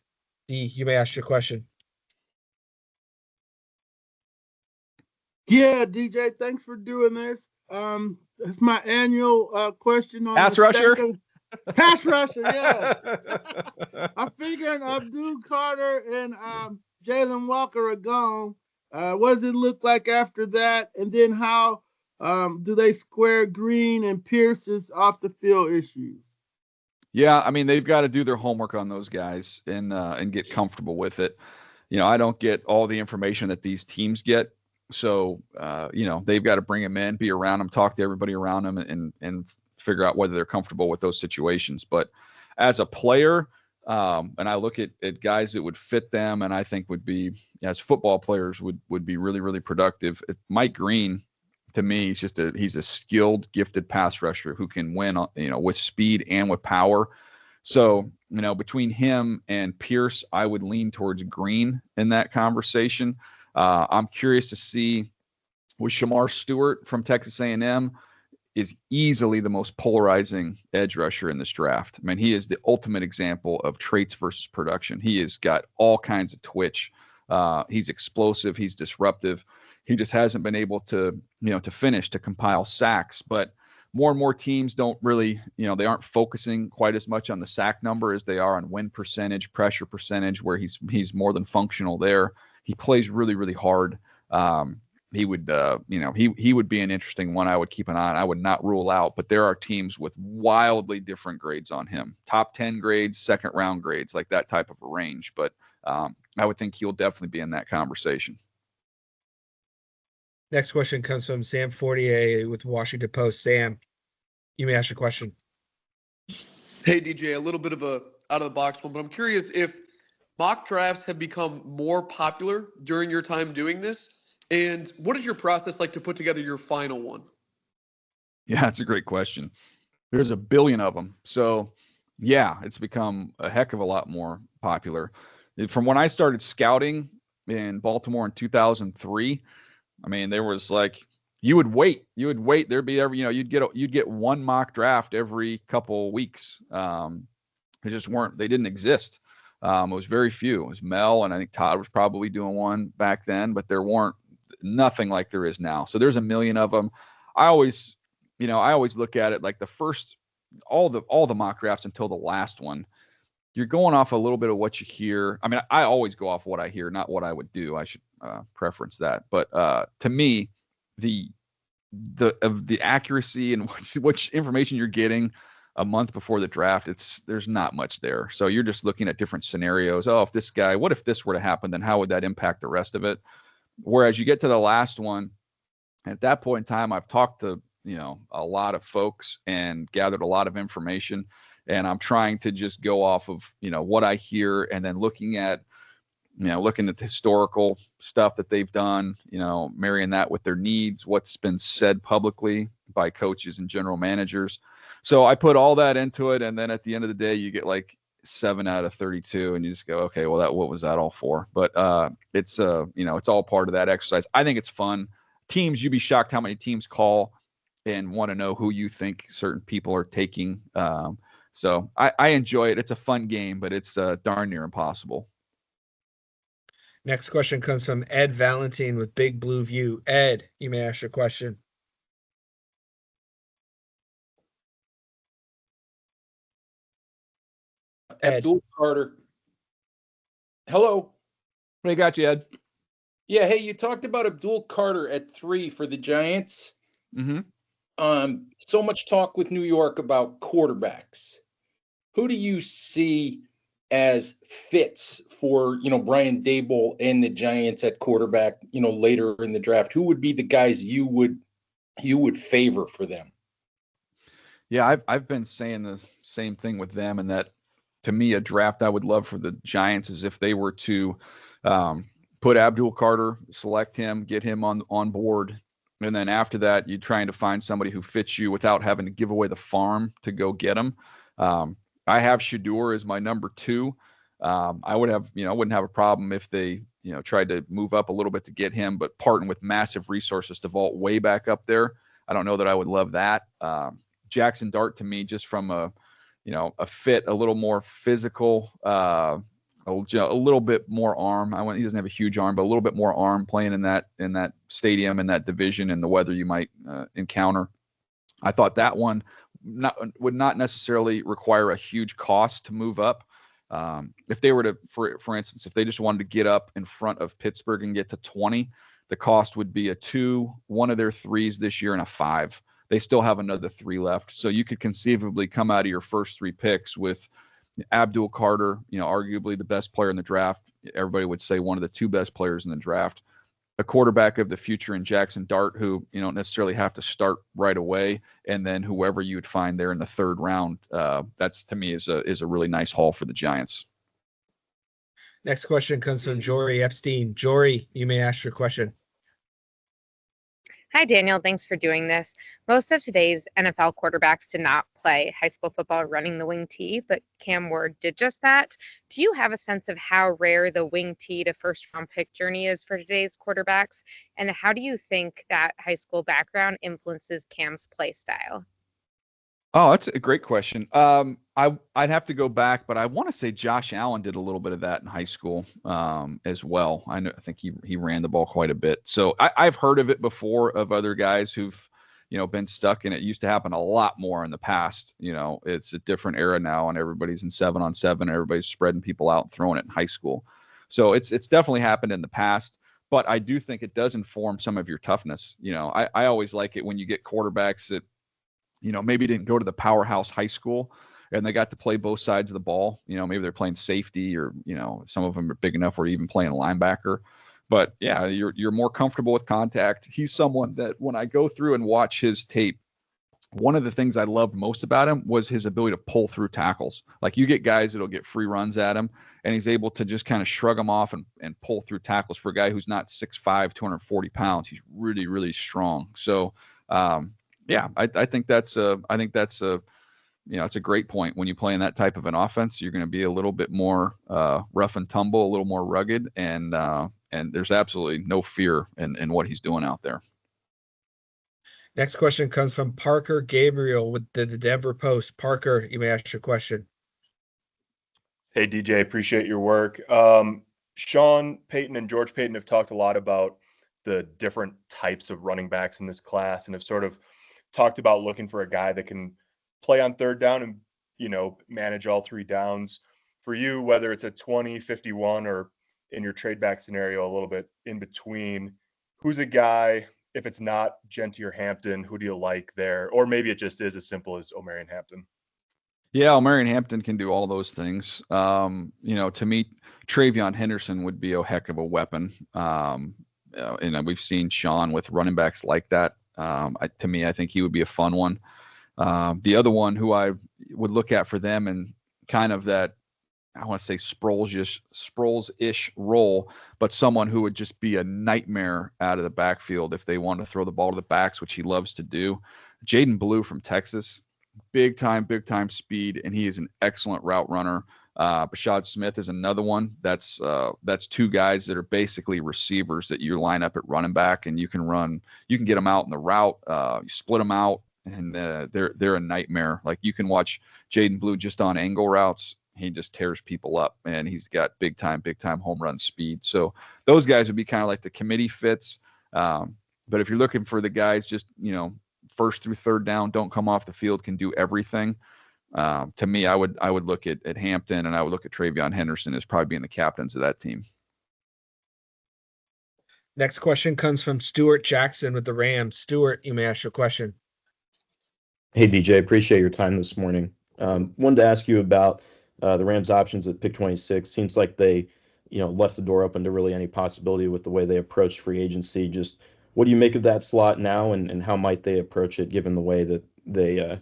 D, you may ask your question. Yeah, DJ, thanks for doing this. It's my annual question on pass rusher. Pass rusher, yes. I'm figuring Abdul Carter and Jalen Walker are gone. What does it look like after that? And then how do they square Green and Pierce's off the field issues? Yeah, I mean, they've got to do their homework on those guys and get comfortable with it. I don't get all the information that these teams get. So, they've got to bring them in, be around them, talk to everybody around them and figure out whether they're comfortable with those situations. But as a player, and I look at guys that would fit them and I think would be, as football players, would be really, really productive. Mike Green, to me, he's a skilled, gifted pass rusher who can win, with speed and with power. So, between him and Pierce, I would lean towards Green in that conversation. I'm curious to see with Shamar Stewart from Texas A&M is easily the most polarizing edge rusher in this draft. I mean, he is the ultimate example of traits versus production. He has got all kinds of twitch. He's explosive. He's disruptive. He just hasn't been able to finish, to compile sacks. But more and more teams don't really, they aren't focusing quite as much on the sack number as they are on win percentage, pressure percentage, where he's more than functional there. He plays really, really hard. He would, he would be an interesting one I would keep an eye on. I would not rule out, but there are teams with wildly different grades on him. Top 10 grades, second round grades, like that type of a range. But I would think he'll definitely be in that conversation. Next question comes from Sam Fortier with Washington Post. Sam, you may ask your question. Hey, DJ, a little bit of a out of the box one, but I'm curious if mock drafts have become more popular during your time doing this, and what is your process like to put together your final one? Yeah, that's a great question. There's a billion of them. So yeah, it's become a heck of a lot more popular. From when I started scouting in Baltimore in 2003, I mean, there was like, you would wait. There'd be you'd get one mock draft every couple weeks. They didn't exist. It was very few. It was Mel, and I think Todd was probably doing one back then, but there weren't nothing like there is now. So there's a million of them. I always look at it like the first, all the mock drafts until the last one, you're going off a little bit of what you hear. I mean, I always go off what I hear, not what I would do. I should preference that. But to me, the accuracy and which information you're getting a month before the draft, there's not much there. So you're just looking at different scenarios. Oh, what if this were to happen, then how would that impact the rest of it? Whereas you get to the last one, at that point in time, I've talked to, a lot of folks and gathered a lot of information, and I'm trying to just go off of, what I hear, and then looking at the historical stuff that they've done, marrying that with their needs, what's been said publicly by coaches and general managers. So I put all that into it. And then at the end of the day, you get like 7 out of 32 and you just go, okay, well, what was that all for? But it's all part of that exercise. I think it's fun. Teams, you'd be shocked how many teams call and want to know who you think certain people are taking. So I enjoy it. It's a fun game, but it's darn near impossible. Next question comes from Ed Valentine with Big Blue View. Ed, you may ask your question. Abdul Carter. Hello. What you got, you, Ed? Yeah, hey, you talked about Abdul Carter at 3 for the Giants. Mm-hmm. So much talk with New York about quarterbacks. Who do you see as fits for, Brian Daboll and the Giants at quarterback, later in the draft? Who would be the guys you would favor for them? Yeah, I've been saying the same thing with them, and that to me, a draft I would love for the Giants is if they were to put Abdul Carter, select him, get him on board, and then after that, you're trying to find somebody who fits you without having to give away the farm to go get him. I have Shedeur as my number 2. I wouldn't have a problem if they, tried to move up a little bit to get him, but parting with massive resources to vault way back up there. I don't know that I would love that. Jackson Dart, to me, just from a fit, a little more physical, a little bit more arm. He doesn't have a huge arm, but a little bit more arm playing in that stadium, in that division, and the weather you might encounter. I thought that one would not necessarily require a huge cost to move up. If they were to, for instance, if they just wanted to get up in front of Pittsburgh and get to 20, the cost would be a 2, one of their 3s this year, and a 5. They still have another 3 left. So you could conceivably come out of your first 3 picks with Abdul Carter, arguably the best player in the draft. Everybody would say one of the 2 best players in the draft. A quarterback of the future in Jackson Dart, who you don't necessarily have to start right away, and then whoever you would find there in the 3rd round. That's, to me, is a really nice haul for the Giants. Next question comes from Jory Epstein. Jory, you may ask your question. Hi, Daniel. Thanks for doing this. Most of today's NFL quarterbacks did not play high school football running the wing T, but Cam Ward did just that. Do you have a sense of how rare the wing T to first-round pick journey is for today's quarterbacks? And how do you think that high school background influences Cam's play style? Oh, that's a great question. I'd have to go back, but I want to say Josh Allen did a little bit of that in high school as well. I think he ran the ball quite a bit. So I've heard of it before, of other guys who've been stuck in it. It used to happen a lot more in the past. It's a different era now, and everybody's in 7-on-7. Everybody's spreading people out and throwing it in high school. So it's definitely happened in the past. But I do think it does inform some of your toughness. I always like it when you get quarterbacks that maybe didn't go to the powerhouse high school and they got to play both sides of the ball. Maybe they're playing safety, or, some of them are big enough where even playing linebacker. But yeah, you're more comfortable with contact. He's someone that when I go through and watch his tape, one of the things I loved most about him was his ability to pull through tackles. Like you get guys that'll get free runs at him, and he's able to just kind of shrug them off and pull through tackles. For a guy who's not 6'5", 240 pounds, he's really, really strong. So, yeah, I think that's a it's a great point. When you play in that type of an offense, you're going to be a little bit more rough and tumble, a little more rugged, and there's absolutely no fear in what he's doing out there. Next question comes from Parker Gabriel with the Denver Post. Parker, you may ask your question. Hey, DJ, appreciate your work. Sean Payton and George Payton have talked a lot about the different types of running backs in this class and have sort of talked about looking for a guy that can play on third down and, manage all three downs. For you, whether it's a 20, 51, or in your trade back scenario, a little bit in between, who's a guy, if it's not Genty or Hampton, who do you like there? Or maybe it just is as simple as Omarion Hampton. Yeah, Omarion Hampton can do all those things. To me, Travion Henderson would be a heck of a weapon. And we've seen Sean with running backs like that. To me, I think he would be a fun one. The other one who I would look at for them and kind of that, I want to say Sproles-ish role, but someone who would just be a nightmare out of the backfield if they want to throw the ball to the backs, which he loves to do. Jaden Blue from Texas, big time speed, and he is an excellent route runner. Bashad Smith is another one. That's two guys that are basically receivers that you line up at running back, and you can get them out in the route, you split them out, and they're a nightmare. Like you can watch Jaden Blue just on angle routes. He just tears people up, and he's got big time home run speed. So those guys would be kind of like the committee fits. But if you're looking for the guys just, first through third down, don't come off the field, can do everything. To me, I would look at Hampton, and I would look at Travion Henderson as probably being the captains of that team. Next question comes from Stuart Jackson with the Rams. Stuart, you may ask your question. Hey, DJ, appreciate your time this morning. Wanted to ask you about the Rams options at pick 26. Seems like they, left the door open to really any possibility with the way they approached free agency. Just what do you make of that slot now, and how might they approach it given the way that they,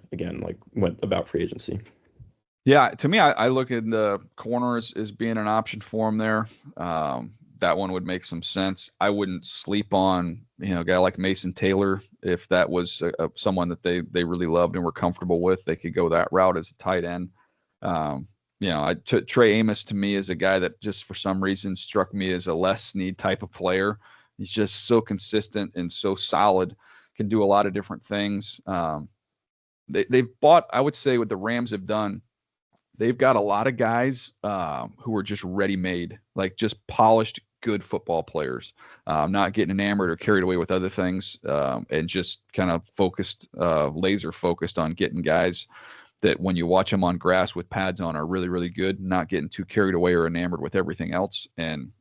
went about free agency? Yeah, to me, I look at the corners as being an option for him there. That one would make some sense. I wouldn't sleep on, a guy like Mason Taylor. If that was someone that they really loved and were comfortable with, they could go that route as a tight end. Trey Amos to me is a guy that just for some reason struck me as a less need type of player. He's just so consistent and so solid, can do a lot of different things. They've bought, I would say what the Rams have done, they've got a lot of guys who are just ready-made, like just polished, good football players, not getting enamored or carried away with other things, and just kind of focused, laser focused on getting guys that when you watch them on grass with pads on are really, really good, not getting too carried away or enamored with everything else. And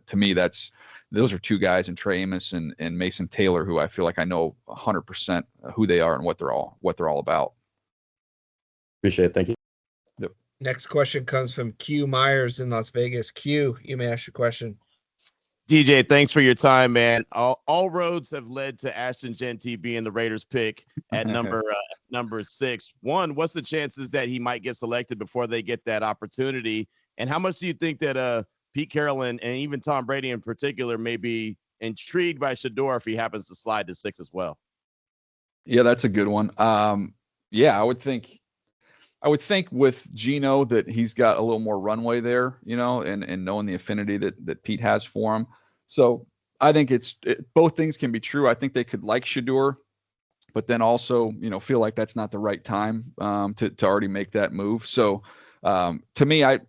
to me, those are two guys in Trey Amos and Mason Taylor, who I feel like I know 100% who they are and what they're all about. Appreciate it. Thank you. Yep. Next question comes from Q Myers in Las Vegas. Q, you may ask your question. DJ, thanks for your time, man. All roads have led to Ashton Genty being the Raiders pick at number 6. One, what's the chances that he might get selected before they get that opportunity? And how much do you think that Pete Carroll and even Tom Brady in particular may be intrigued by Shedeur if he happens to slide to 6 as well? Yeah, that's a good one. I would think with Geno that he's got a little more runway there, and knowing the affinity that Pete has for him. So I think both things can be true. I think they could like Shedeur, but then also, feel like that's not the right time to already make that move. So to me, I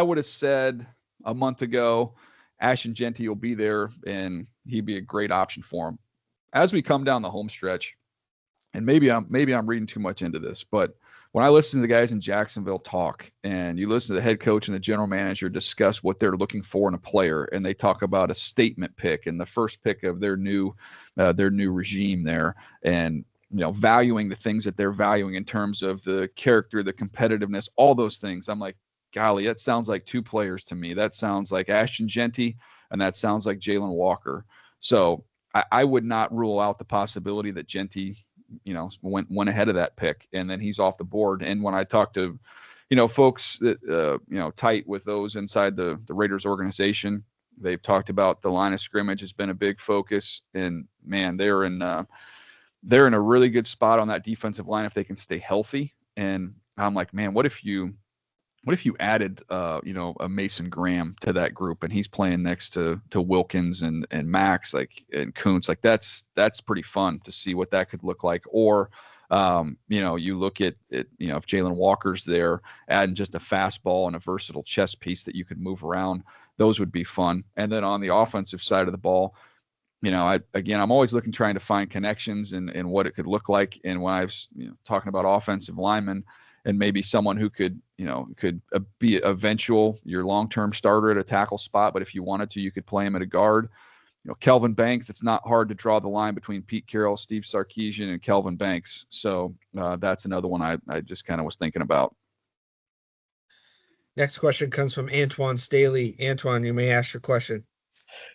would have said a month ago, Ashton Genty will be there and he'd be a great option for him. As we come down the home stretch, and maybe I'm reading too much into this, but when I listen to the guys in Jacksonville talk, and you listen to the head coach and the general manager discuss what they're looking for in a player, and they talk about a statement pick and the first pick of their new regime there, and valuing the things that they're valuing in terms of the character, the competitiveness, all those things. I'm like, golly, that sounds like two players to me. That sounds like Ashton Genty and that sounds like Jalen Walker. So I would not rule out the possibility that Genty, went ahead of that pick, and then he's off the board. And when I talk to, folks that, tight with those inside the Raiders organization, they've talked about the line of scrimmage has been a big focus, and man, they're in a really good spot on that defensive line if they can stay healthy. And I'm like, man, what if you added, a Mason Graham to that group, and he's playing next to Wilkins and Max, and Kuntz, that's pretty fun to see what that could look like. Or, you look at it, if Jalen Walker's there, adding just a fastball and a versatile chess piece that you could move around, those would be fun. And then on the offensive side of the ball, I'm always trying to find connections and what it could look like. And when I was talking about offensive linemen and maybe someone who could be eventual your long-term starter at a tackle spot, but if you wanted to, you could play him at a guard. Kelvin Banks, it's not hard to draw the line between Pete Carroll, Steve Sarkisian, and Kelvin Banks. So that's another one I just kind of was thinking about. Next question comes from Antoine Staley. Antoine, you may ask your question.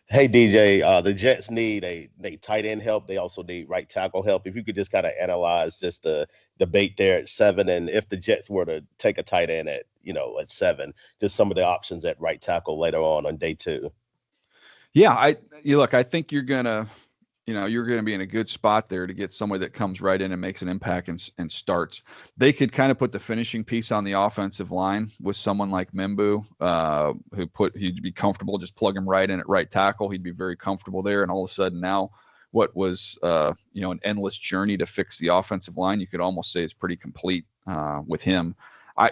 Hey, DJ, the Jets need a tight end help. They also need right tackle help. If you could just kind of analyze just the debate there at 7, and if the Jets were to take a tight end at 7, just some of the options at right tackle later on day 2. Yeah, I think you're gonna be in a good spot there to get somebody that comes right in and makes an impact and starts. They could kind of put the finishing piece on the offensive line with someone like Membu, he'd be comfortable, just plug him right in at right tackle. He'd be very comfortable there. And all of a sudden now what was, an endless journey to fix the offensive line, you could almost say is pretty complete with him.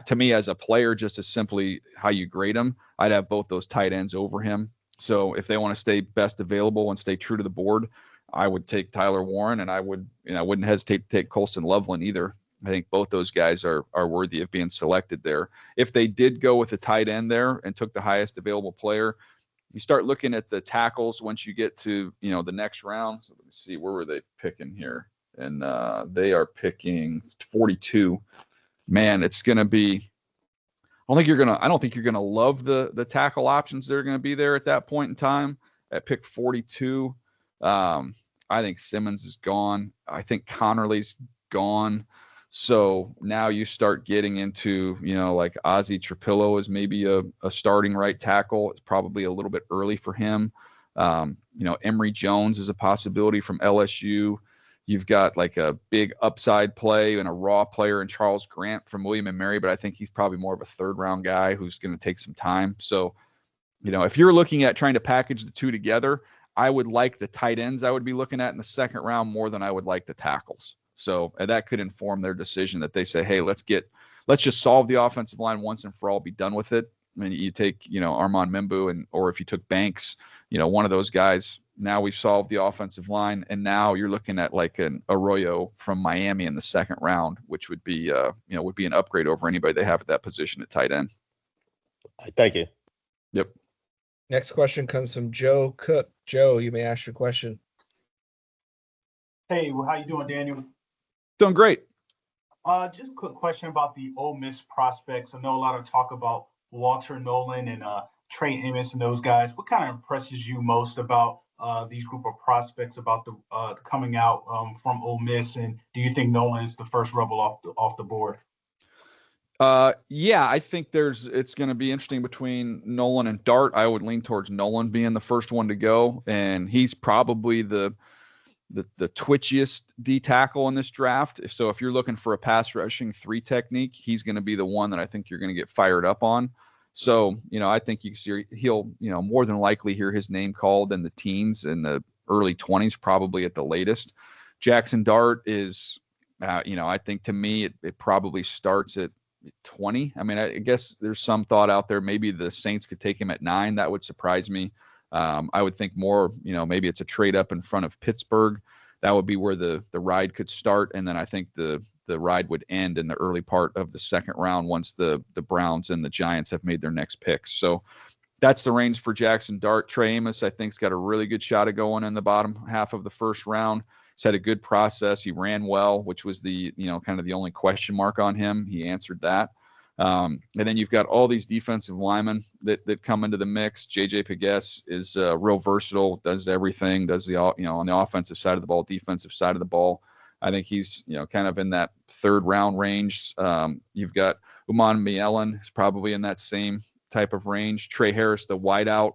To me, as a player, just as simply how you grade him, I'd have both those tight ends over him. So if they want to stay best available and stay true to the board, I would take Tyler Warren, and I wouldn't hesitate to take Colston Loveland either. I think both those guys are worthy of being selected there. If they did go with a tight end there and took the highest available player, you start looking at the tackles once you get to, the next round. So let's see, where were they picking here? And they are picking 42. Man, it's going to be, I don't think you're going to love the tackle options that are going to be there at that point in time at pick 42. I think Simmons is gone. I think Connerly's gone. So now you start getting into, like Ozzie Trapillo is maybe a starting right tackle. It's probably a little bit early for him. Emory Jones is a possibility from LSU. You've got like a big upside play and a raw player in Charles Grant from William & Mary, but I think he's probably more of a third-round guy who's going to take some time. So, if you're looking at trying to package the two together, I would like the tight ends I would be looking at in the second round more than I would like the tackles. So that could inform their decision that they say, hey, let's just solve the offensive line once and for all, be done with it. I mean, you take, Armand Membu or if you took Banks, one of those guys, now we've solved the offensive line. And now you're looking at like an Arroyo from Miami in the second round, which would be, would be an upgrade over anybody they have at that position at tight end. Thank you. Yep. Next question comes from Joe Cook. Joe, you may ask your question. Hey, well, how you doing, Daniel? Doing great. Just a quick question about the Ole Miss prospects. I know a lot of talk about Walter Nolan and Trey Amos and those guys. What kind of impresses you most about these group of prospects about the coming out from Ole Miss? And do you think Nolan is the first rebel off the board? Yeah, I think it's going to be interesting between Nolan and Dart. I would lean towards Nolan being the first one to go, and he's probably the twitchiest D tackle in this draft. So if you're looking for a pass rushing 3 technique, he's going to be the one that I think you're going to get fired up on. So, I think he'll, more than likely hear his name called in the teens, in the early 20s, probably at the latest. Jackson Dart is, I think to me, it probably starts at 20. I mean, I guess there's some thought out there. Maybe the Saints could take him at 9. That would surprise me. I would think more, maybe it's a trade up in front of Pittsburgh. That would be where the ride could start. And then I think the ride would end in the early part of the second round once the Browns and the Giants have made their next picks. So that's the range for Jackson Dart. Trey Amos, I think, has got a really good shot of going in the bottom half of the first round. He's had a good process. He ran well, which was the, kind of the only question mark on him. He answered that. And then you've got all these defensive linemen that come into the mix. JJ Pegues is real versatile, does everything, does the, on the offensive side of the ball, defensive side of the ball. I think he's, kind of in that third round range. You've got Uman Mielen is probably in that same type of range. Trey Harris, the wideout,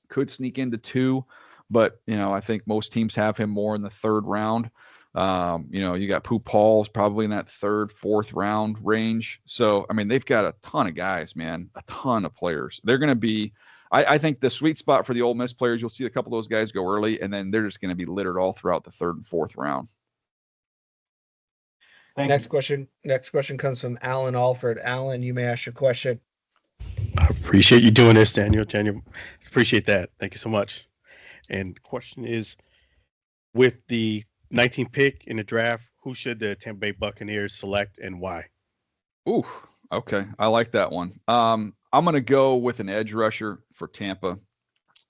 could sneak into 2, but, I think most teams have him more in the third round. You got Pooh Paul's probably in that third, fourth round range. So, I mean, they've got a ton of guys, man, a ton of players. They're going to be, I think the sweet spot for the Ole Miss players, you'll see a couple of those guys go early, and then they're just going to be littered all throughout the third and fourth round. Next question comes from Alan Alford. Alan, you may ask your question. I appreciate you doing this, Daniel. Appreciate that. Thank you so much. And the question is, with the 19th pick in the draft, who should the Tampa Bay Buccaneers select and why? Ooh, okay. I like that one. I'm going to go with an edge rusher for Tampa.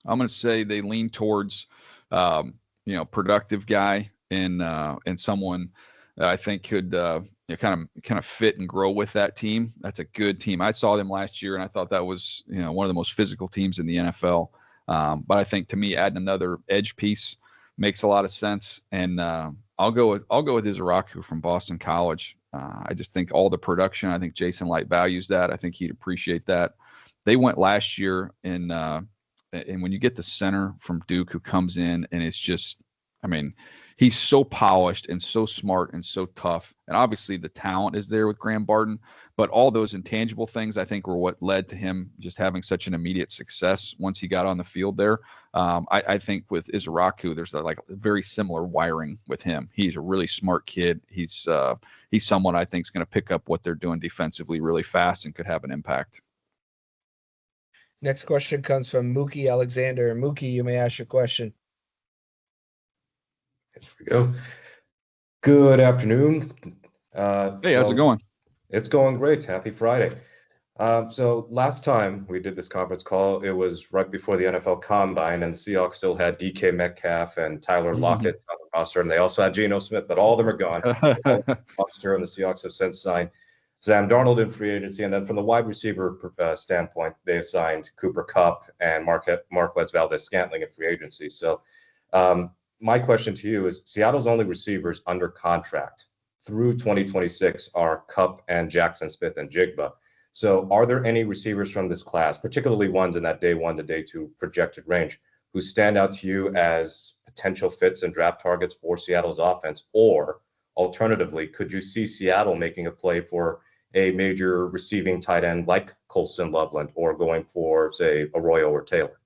I'm going to say they lean towards, productive guy and someone that I think could kind of fit and grow with that team. That's a good team. I saw them last year, and I thought that was one of the most physical teams in the NFL. But I think, to me, adding another edge piece makes a lot of sense. And I'll go with Izaraku from Boston College. I just think all the production. I think Jason Light values that. I think he'd appreciate that. They went last year, and when you get the center from Duke who comes in, and it's just, I mean, he's so polished and so smart and so tough. And obviously the talent is there with Graham Barton, but all those intangible things, I think, were what led to him just having such an immediate success once he got on the field there. I think with Izaraku, there's a very similar wiring with him. He's a really smart kid. He's someone I think is going to pick up what they're doing defensively really fast and could have an impact. Next question comes from Mookie Alexander. Mookie, you may ask your question. Here we go. Good afternoon. Hey, how's it going? It's going great. Happy Friday. So last time we did this conference call, it was right before the NFL Combine, and the Seahawks still had DK Metcalf and Tyler Lockett on the roster, and they also had Geno Smith, but all of them are gone. Monster, and the Seahawks have since signed Sam Darnold in free agency, and then from the wide receiver standpoint, they've signed Cooper Kupp and Marquez Valdez-Scantling in free agency. So my question to you is, Seattle's only receivers under contract through 2026 are Kupp and Jackson Smith and Jigba. So are there any receivers from this class, particularly ones in that day 1 to day 2 projected range, who stand out to you as potential fits and draft targets for Seattle's offense? Or alternatively, could you see Seattle making a play for a major receiving tight end like Colston Loveland, or going for, say, Arroyo or Taylor?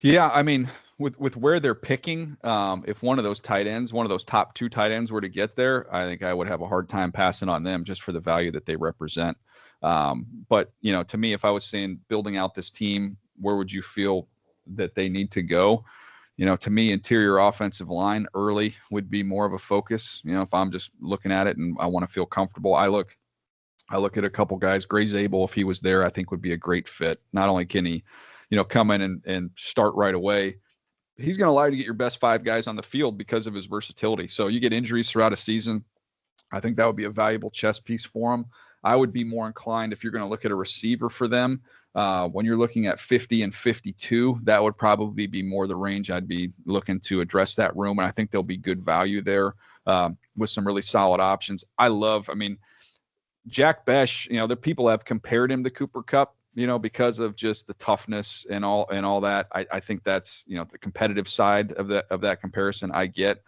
Yeah, I mean, with where they're picking, if one of those tight ends, one of those top 2 tight ends were to get there, I think I would have a hard time passing on them just for the value that they represent. But, to me, if I was saying building out this team, where would you feel that they need to go? To me, interior offensive line early would be more of a focus. If I'm just looking at it and I want to feel comfortable, I look at a couple guys. Gray Zabel, if he was there, I think would be a great fit. Not only can he, come in and start right away, he's going to allow you to get your best 5 guys on the field because of his versatility. So you get injuries throughout a season, I think that would be a valuable chess piece for him. I would be more inclined, if you're going to look at a receiver for them, when you're looking at 50 and 52, that would probably be more the range I'd be looking to address that room. And I think there'll be good value there with some really solid options. Jack Besh, the people have compared him to Cooper Kupp, because of just the toughness and all that. I think that's, the competitive side of that comparison. I get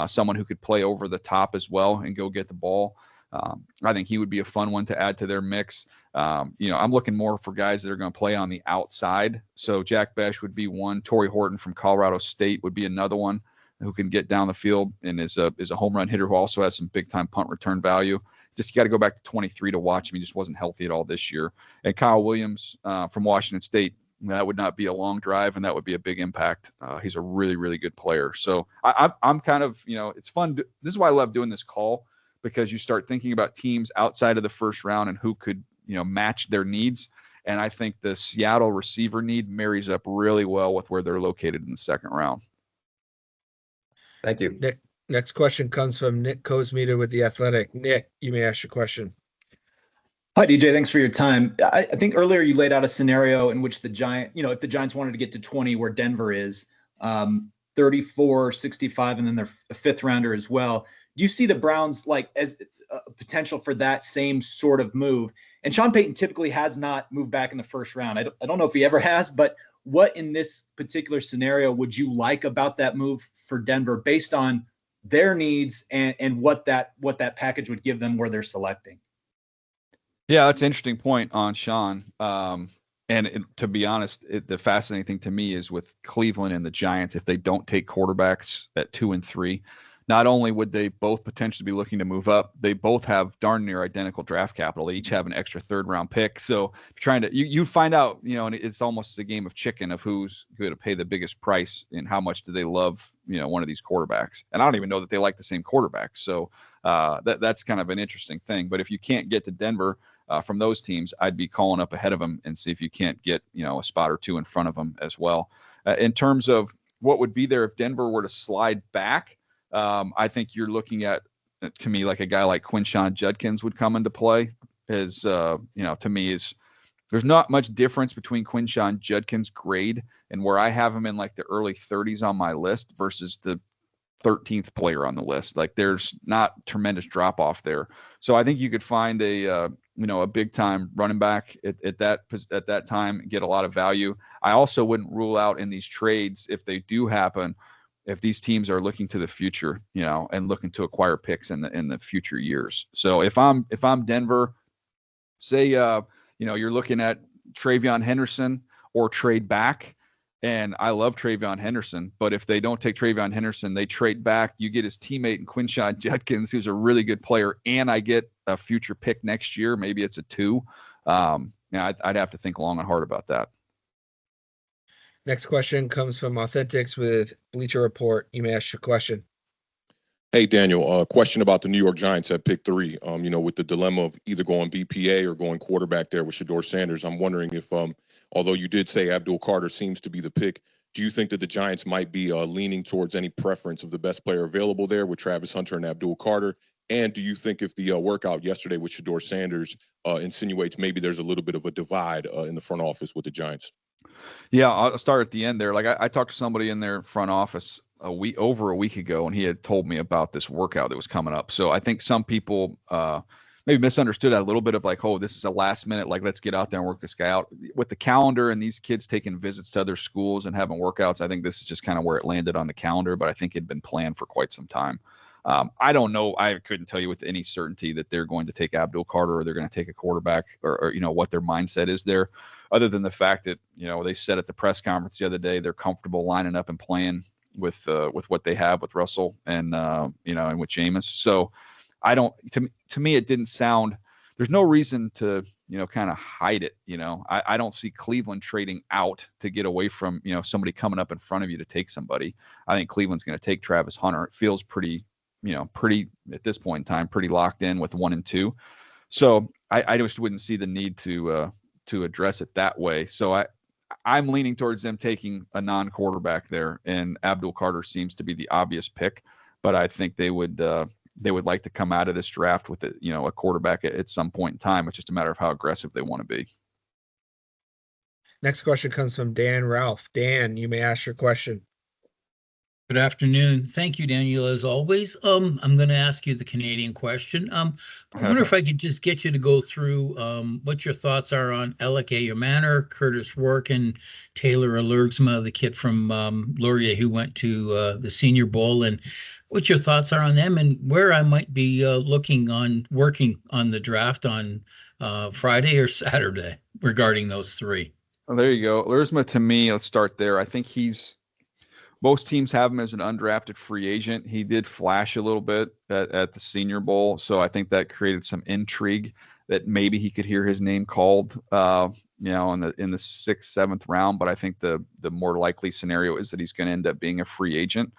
someone who could play over the top as well and go get the ball. I think he would be a fun one to add to their mix. I'm looking more for guys that are going to play on the outside. So Jack Besh would be one. Torrey Horton from Colorado State would be another one who can get down the field and is a home run hitter who also has some big time punt return value. Just you got to go back to 23 to watch him. He just wasn't healthy at all this year. And Kyle Williams from Washington State, that would not be a long drive, and that would be a big impact. He's a really, really good player. So I'm kind of, it's fun. This is why I love doing this call, because you start thinking about teams outside of the first round and who could, match their needs. And I think the Seattle receiver need marries up really well with where they're located in the second round. Thank you. Nick, next question comes from Nick Kosmeter with The Athletic. Nick, you may ask your question. Hi, DJ. Thanks for your time. I think earlier you laid out a scenario in which if the Giants wanted to get to 20 where Denver is, 34, 65, and then their fifth rounder as well. Do you see the Browns like as a potential for that same sort of move? And Sean Payton typically has not moved back in the first round. I don't know if he ever has, but what in this particular scenario would you like about that move for Denver based on their needs and what that package would give them where they're selecting? Yeah, that's an interesting point on Sean. To be honest, the fascinating thing to me is with Cleveland and the Giants, if they don't take quarterbacks at 2 and 3, not only would they both potentially be looking to move up, they both have darn near identical draft capital. They each have an extra third round pick. So trying to, you find out, and it's almost a game of chicken of who's going to pay the biggest price and how much do they love, one of these quarterbacks. And I don't even know that they like the same quarterbacks. So that's kind of an interesting thing. But if you can't get to Denver from those teams, I'd be calling up ahead of them and see if you can't get, a spot or two in front of them as well. In terms of what would be there if Denver were to slide back, I think you're looking at, to me, like a guy like Quinshon Judkins would come into play. To me there's not much difference between Quinshon Judkins' grade and where I have him in like the early 30s on my list versus the 13th player on the list. Like there's not tremendous drop off there. So I think you could find a big time running back at that time, get a lot of value. I also wouldn't rule out in these trades, if they do happen, if these teams are looking to the future, and looking to acquire picks in the future years. So if I'm Denver, say, you're looking at Travion Henderson or trade back. And I love Travion Henderson, but if they don't take Travion Henderson, they trade back. You get his teammate in Quinshon Judkins, who's a really good player, and I get a future pick next year. Maybe it's a 2. I'd have to think long and hard about that. Next question comes from Authentics with Bleacher Report. You may ask your question. Hey, Daniel, question about the New York Giants at pick 3. With the dilemma of either going BPA or going quarterback there with Shedeur Sanders, I'm wondering if, although you did say Abdul Carter seems to be the pick, do you think that the Giants might be leaning towards any preference of the best player available there with Travis Hunter and Abdul Carter? And do you think if the workout yesterday with Shedeur Sanders insinuates maybe there's a little bit of a divide in the front office with the Giants? Yeah, I'll start at the end there. Like I talked to somebody in their front office over a week ago, and he had told me about this workout that was coming up. So I think some people maybe misunderstood that a little bit of like, oh, this is a last minute, like let's get out there and work this guy out. With the calendar and these kids taking visits to other schools and having workouts, I think this is just kind of where it landed on the calendar, but I think it'd been planned for quite some time. I don't know. I couldn't tell you with any certainty that they're going to take Abdul Carter or they're going to take a quarterback or what their mindset is there, other than the fact that, they said at the press conference the other day, they're comfortable lining up and playing with what they have with Russell and with Jameis. So to me, it didn't sound, there's no reason to, kind of hide it. I don't see Cleveland trading out to get away from, somebody coming up in front of you to take somebody. I think Cleveland's going to take Travis Hunter. It feels pretty at this point in time, pretty locked in with 1 and 2. So I just wouldn't see the need to address it that way. So I'm leaning towards them taking a non-quarterback there, and Abdul Carter seems to be the obvious pick, but I think they would like to come out of this draft with a quarterback at some point in time. It's just a matter of how aggressive they want to be. Next question comes from Dan Ralph. Dan, you may ask your question. Good afternoon. Thank you, Daniel, as always. I'm going to ask you the Canadian question. I wonder if I could just get you to go through what your thoughts are on Alec Manor, Curtis Rourke, and Taylor Alergsma, the kid from Laurier who went to the Senior Bowl, and what your thoughts are on them and where I might be working on the draft on Friday or Saturday regarding those 3. Well, there you go. Alergsma, to me, let's start there. I think most teams have him as an undrafted free agent. He did flash a little bit at the Senior Bowl, so I think that created some intrigue that maybe he could hear his name called, in the 6th, 7th round. But I think the more likely scenario is that he's going to end up being a free agent,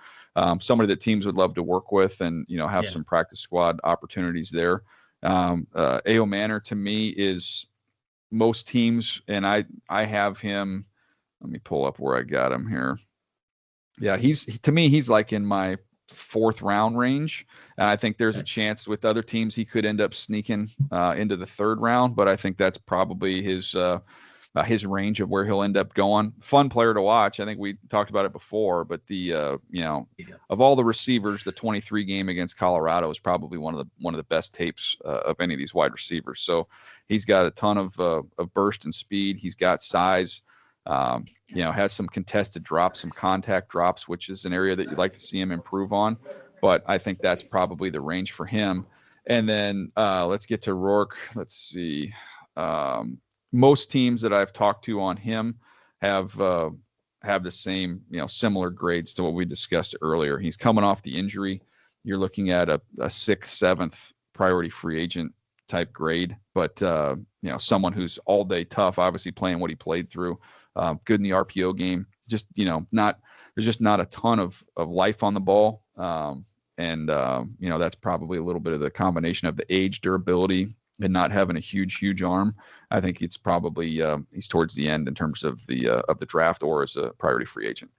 somebody that teams would love to work with and have some practice squad opportunities there. A.O. Manor to me is most teams, and I have him. Let me pull up where I got him here. Yeah, he's like in my 4th round range. And I think there's a chance with other teams he could end up sneaking into the 3rd round, but I think that's probably his range of where he'll end up going. Fun player to watch. I think we talked about it before, but of all the receivers, the 23 game against Colorado is probably one of the best tapes of any of these wide receivers. So he's got a ton of burst and speed. He's got size. Has some contested drops, some contact drops, which is an area that you'd like to see him improve on. But I think that's probably the range for him. And then let's get to Rourke. Let's see. Most teams that I've talked to on him have the same, similar grades to what we discussed earlier. He's coming off the injury. You're looking at a 6th, 7th priority free agent type grade, but someone who's all day tough, obviously playing what he played through, good in the RPO game. Just there's just not a ton of life on the ball, and that's probably a little bit of the combination of the age, durability, and not having a huge arm. I think it's probably he's towards the end in terms of the draft or as a priority free agent.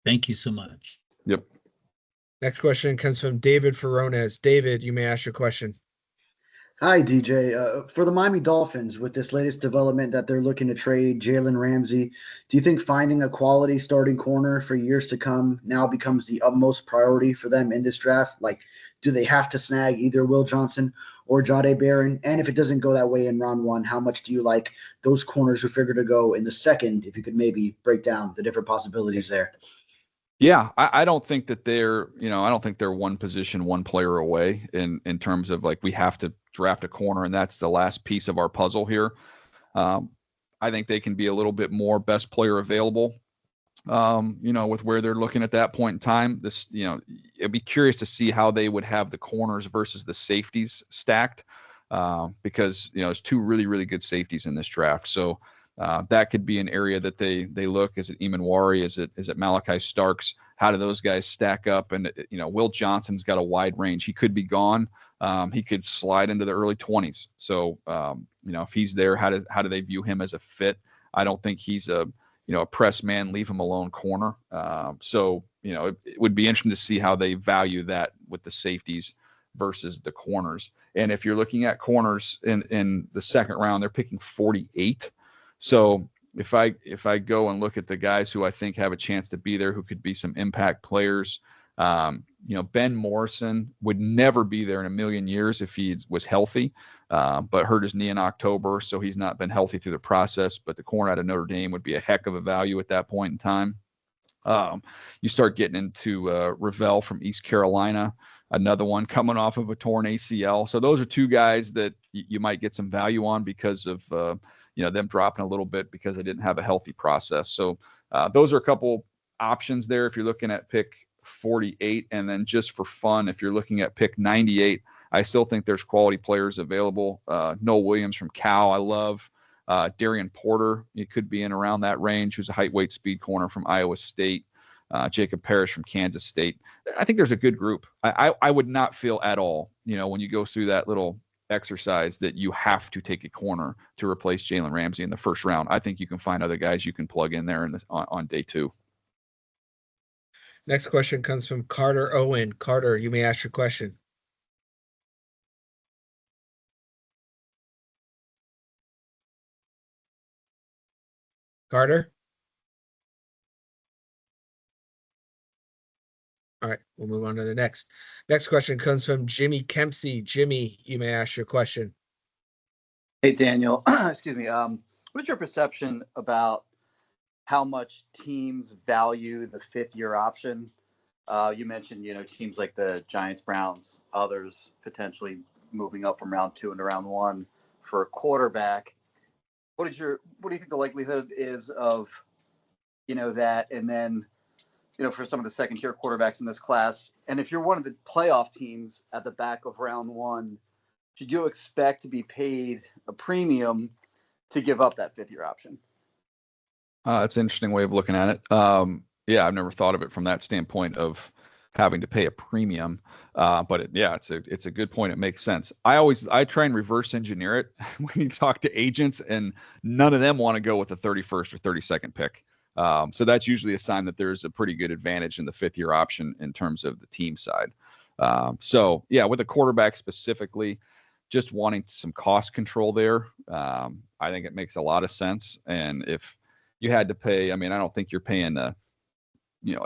Thank you so much. Yep. Next question comes from David Ferones. David, you may ask your question. Hi, DJ. For the Miami Dolphins, with this latest development that they're looking to trade Jalen Ramsey, do you think finding a quality starting corner for years to come now becomes the utmost priority for them in this draft? Like, do they have to snag either Will Johnson or Jahdae Barron? And if it doesn't go that way in round 1, how much do you like those corners who figure to go in the 2nd? If you could maybe break down the different possibilities there. Yeah, I don't think that they're one position, one player away in terms of like we have to draft a corner and that's the last piece of our puzzle here. I think they can be a little bit more best player available, with where they're looking at that point in time. It'd be curious to see how they would have the corners versus the safeties stacked, because there's 2 really, really good safeties in this draft. So that could be an area that they look. Is it Eamon? Is it Malachi Starks? How do those guys stack up? And Will Johnson's got a wide range. He could be gone. He could slide into the early 20s. So if he's there, how do they view him as a fit? I don't think he's a press man, leave him alone corner. It would be interesting to see how they value that with the safeties versus the corners. And if you're looking at corners in the 2nd round, they're picking 48. So if I go and look at the guys who I think have a chance to be there, who could be some impact players, Ben Morrison would never be there in a million years if he was healthy, but hurt his knee in October, so he's not been healthy through the process. But the corner out of Notre Dame would be a heck of a value at that point in time. You start getting into Ravel from East Carolina, another one coming off of a torn ACL. So those are 2 guys that you might get some value on because of them dropping a little bit because they didn't have a healthy process. So those are a couple options there if you're looking at pick 48. And then just for fun, if you're looking at pick 98, I still think there's quality players available. Noel Williams from Cal, I love. Darian Porter, he could be in around that range, who's a height, weight, speed corner from Iowa State. Jacob Parrish from Kansas State. I think there's a good group. I would not feel at all, when you go through that little exercise that you have to take a corner to replace Jalen Ramsey in the 1st round. I think you can find other guys you can plug in there on day 2. Next question comes from Carter Owen. Carter, you may ask your question. Carter? All right, we'll move on to the next. Next question comes from Jimmy Kempsey. Jimmy, you may ask your question. Hey, Daniel. Excuse me. What's your perception about how much teams value the 5th-year option? You mentioned, teams like the Giants, Browns, others potentially moving up from round 2 into round 1 for a quarterback. What do you think the likelihood is of, that? And then, for some of the 2nd-tier quarterbacks in this class, and if you're one of the playoff teams at the back of round 1, should you expect to be paid a premium to give up that 5th-year option? That's an interesting way of looking at it. Yeah, I've never thought of it from that standpoint of having to pay a premium. But it's a good point. It makes sense. I try and reverse engineer it when you talk to agents, and none of them want to go with the 31st or 32nd pick. So that's usually a sign that there's a pretty good advantage in the 5th-year option in terms of the team side. So yeah, with a quarterback specifically, just wanting some cost control there, I think it makes a lot of sense. And if you had to pay, I mean, I don't think you're paying a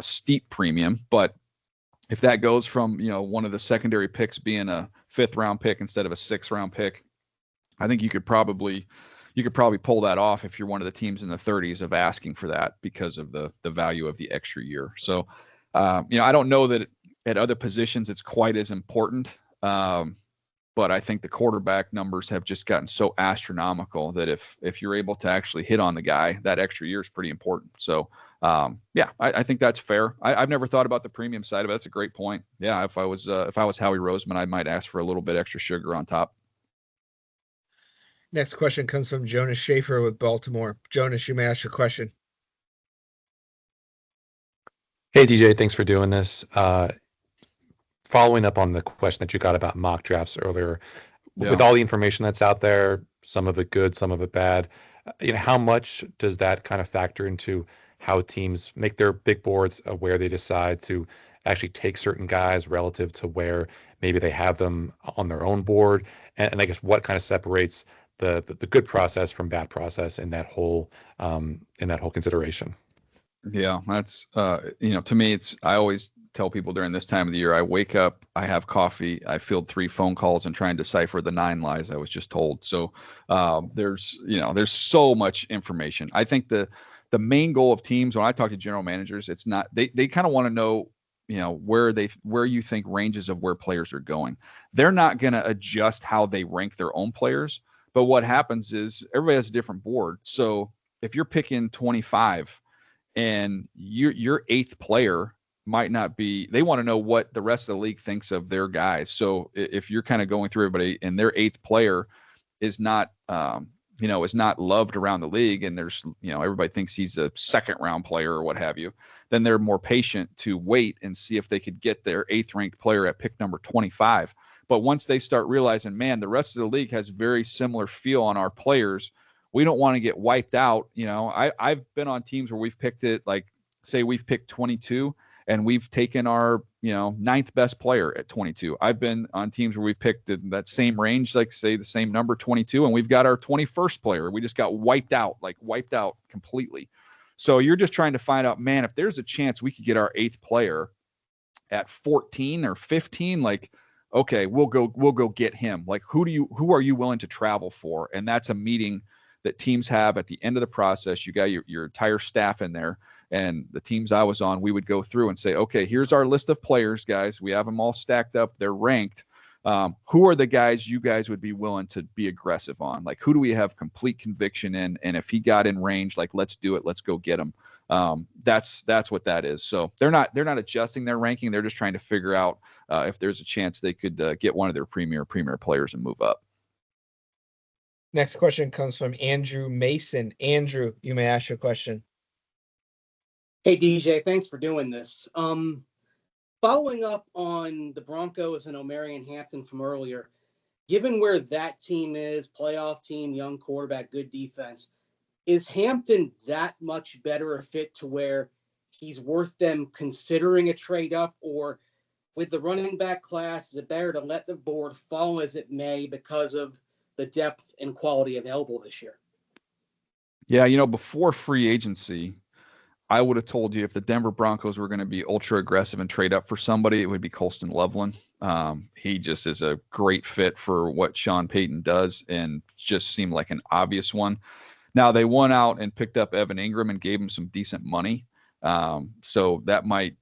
steep premium, but if that goes from, one of the secondary picks being a 5th-round pick instead of a 6th-round pick, I think you could probably pull that off if you're one of the teams in the 30s of asking for that because of the value of the extra year. So, I don't know that at other positions it's quite as important. But I think the quarterback numbers have just gotten so astronomical that if you're able to actually hit on the guy, that extra year is pretty important. So, I think that's fair. I've never thought about the premium side of it. That's a great point. Yeah, if I was Howie Roseman, I might ask for a little bit extra sugar on top. Next question comes from Jonas Schaefer with Baltimore. Jonas, you may ask your question. Hey, DJ, thanks for doing this. Following up on the question that you got about mock drafts earlier, with all the information that's out there, some of it good, some of it bad, how much does that kind of factor into how teams make their big boards, where they decide to actually take certain guys relative to where maybe they have them on their own board? And I guess what kind of separates the good process from bad process in that whole consideration? Yeah, that's to me, I always tell people during this time of the year, I wake up, I have coffee, I field 3 phone calls and try and decipher the 9 lies I was just told. So there's so much information. I think the main goal of teams, when I talk to general managers, it's not, they kind of want to know, where you think ranges of where players are going. They're not going to adjust how they rank their own players. But what happens is everybody has a different board. So if you're picking 25 and your 8th player might not be, they want to know what the rest of the league thinks of their guys. So if you're kind of going through everybody and their 8th player is not, is not loved around the league, and there's, everybody thinks he's a 2nd-round player or what have you, then they're more patient to wait and see if they could get their 8th-ranked player at pick number 25. But once they start realizing, man, the rest of the league has very similar feel on our players, we don't want to get wiped out. I've been on teams where we've picked it, like, say we've picked 22 and we've taken our, 9th best player at 22. I've been on teams where we've picked that same range, like say the same number 22, and we've got our 21st player. We just got wiped out completely. So you're just trying to find out, man, if there's a chance we could get our 8th player at 14 or 15, like, okay, we'll go get him. Like, who are you willing to travel for? And that's a meeting that teams have at the end of the process. You got your entire staff in there, and the teams I was on, we would go through and say, okay, here's our list of players, guys. We have them all stacked up. They're ranked. Who are the guys you guys would be willing to be aggressive on? Like, who do we have complete conviction in? And if he got in range, like, let's do it. Let's go get him. That's what that is. So they're not adjusting their ranking. They're just trying to figure out if there's a chance they could get one of their premier players and move up. Next question comes from Andrew Mason. Andrew, you may ask your question. Hey, DJ, thanks for doing this. Following up on the Broncos and Omarion Hampton from earlier, given where that team is, playoff team, young quarterback, good defense, is Hampton that much better a fit to where he's worth them considering a trade up? Or with the running back class, is it better to let the board fall as it may because of the depth and quality available this year? Yeah, before free agency, I would have told you if the Denver Broncos were going to be ultra aggressive and trade up for somebody, it would be Colston Loveland. He just is a great fit for what Sean Payton does and just seemed like an obvious one. Now they went out and picked up Evan Ingram and gave him some decent money. So that might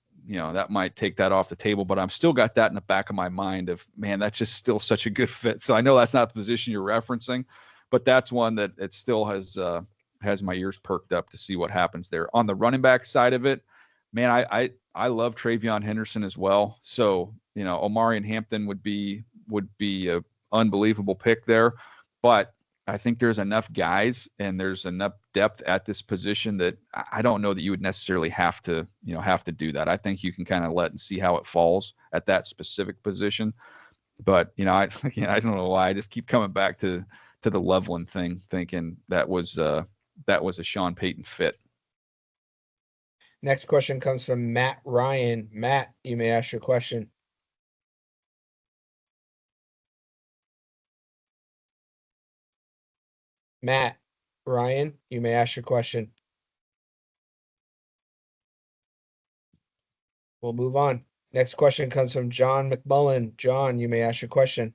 take that off the table, but I'm still got that in the back of my mind of, man, that's just still such a good fit. So I know that's not the position you're referencing, but that's one that it still has my ears perked up to see what happens there. On the running back side of it, man, I love Travion Henderson as well. So, Omarion Hampton would be a unbelievable pick there, but I think there's enough guys and there's enough depth at this position that I don't know that you would necessarily have to do that. I think you can kind of let and see how it falls at that specific position. But, I don't know why I just keep coming back to the Loveland thing, thinking that was a Sean Payton fit. Next question comes from Matt Ryan. Matt, you may ask your question. Matt Ryan, you may ask your question. We'll move on. Next question comes from John McMullen. John, you may ask your question.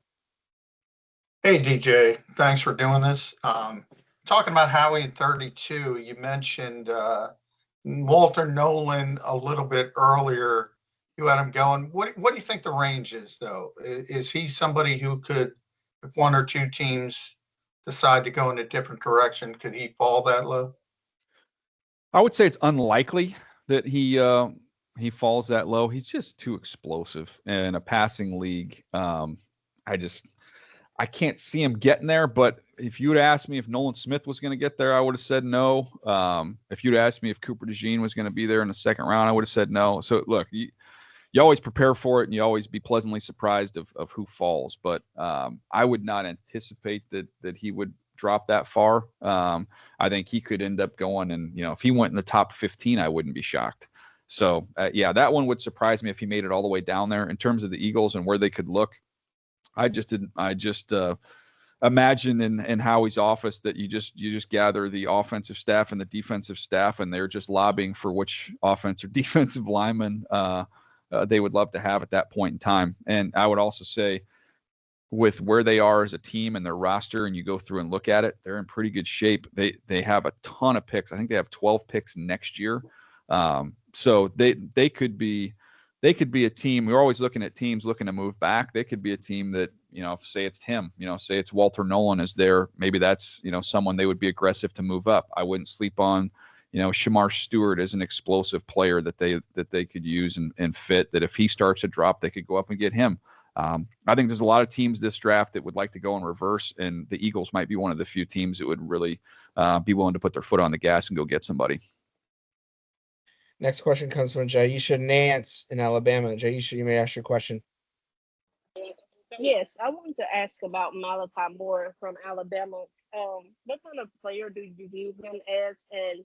Hey, DJ. Thanks for doing this. Talking about Howie at 32, you mentioned Walter Nolan a little bit earlier. You had him going. What do you think the range is, though? Is he somebody who could, if one or two teams decide to go in a different direction, could he fall that low? I would say it's unlikely that he falls that low. He's just too explosive in a passing league. I can't see him getting there, but if you would ask me if Nolan Smith was going to get there, I would have said no. If you'd asked me if Cooper DeJean was going to be there in the second round, I would have said no. So look, you always prepare for it, and you always be pleasantly surprised of who falls. But I would not anticipate that he would drop that far. I think he could end up going, and if he went in the top 15, I wouldn't be shocked. So yeah, that one would surprise me if he made it all the way down there. In terms of the Eagles and where they could look, I just imagine in Howie's office that you just gather the offensive staff and the defensive staff, and they're just lobbying for which offense or defensive lineman they would love to have at that point in time. And I would also say, with where they are as a team and their roster, and you go through and look at it, they're in pretty good shape. They have a ton of picks. I think they have 12 picks next year. So they could be a team. We're always looking at teams looking to move back. They could be a team that, say it's him, say it's Walter Nolan is there. Maybe that's, someone they would be aggressive to move up. I wouldn't sleep on, Shamar Stewart as an explosive player that they could use and fit, that if he starts to drop, they could go up and get him. I think there's a lot of teams this draft that would like to go in reverse, and the Eagles might be one of the few teams that would really be willing to put their foot on the gas and go get somebody. Next question comes from Jaisha Nance in Alabama. Jaisha, you may ask your question. Yes, I wanted to ask about Malachi Moore from Alabama. What kind of player do you view him as, and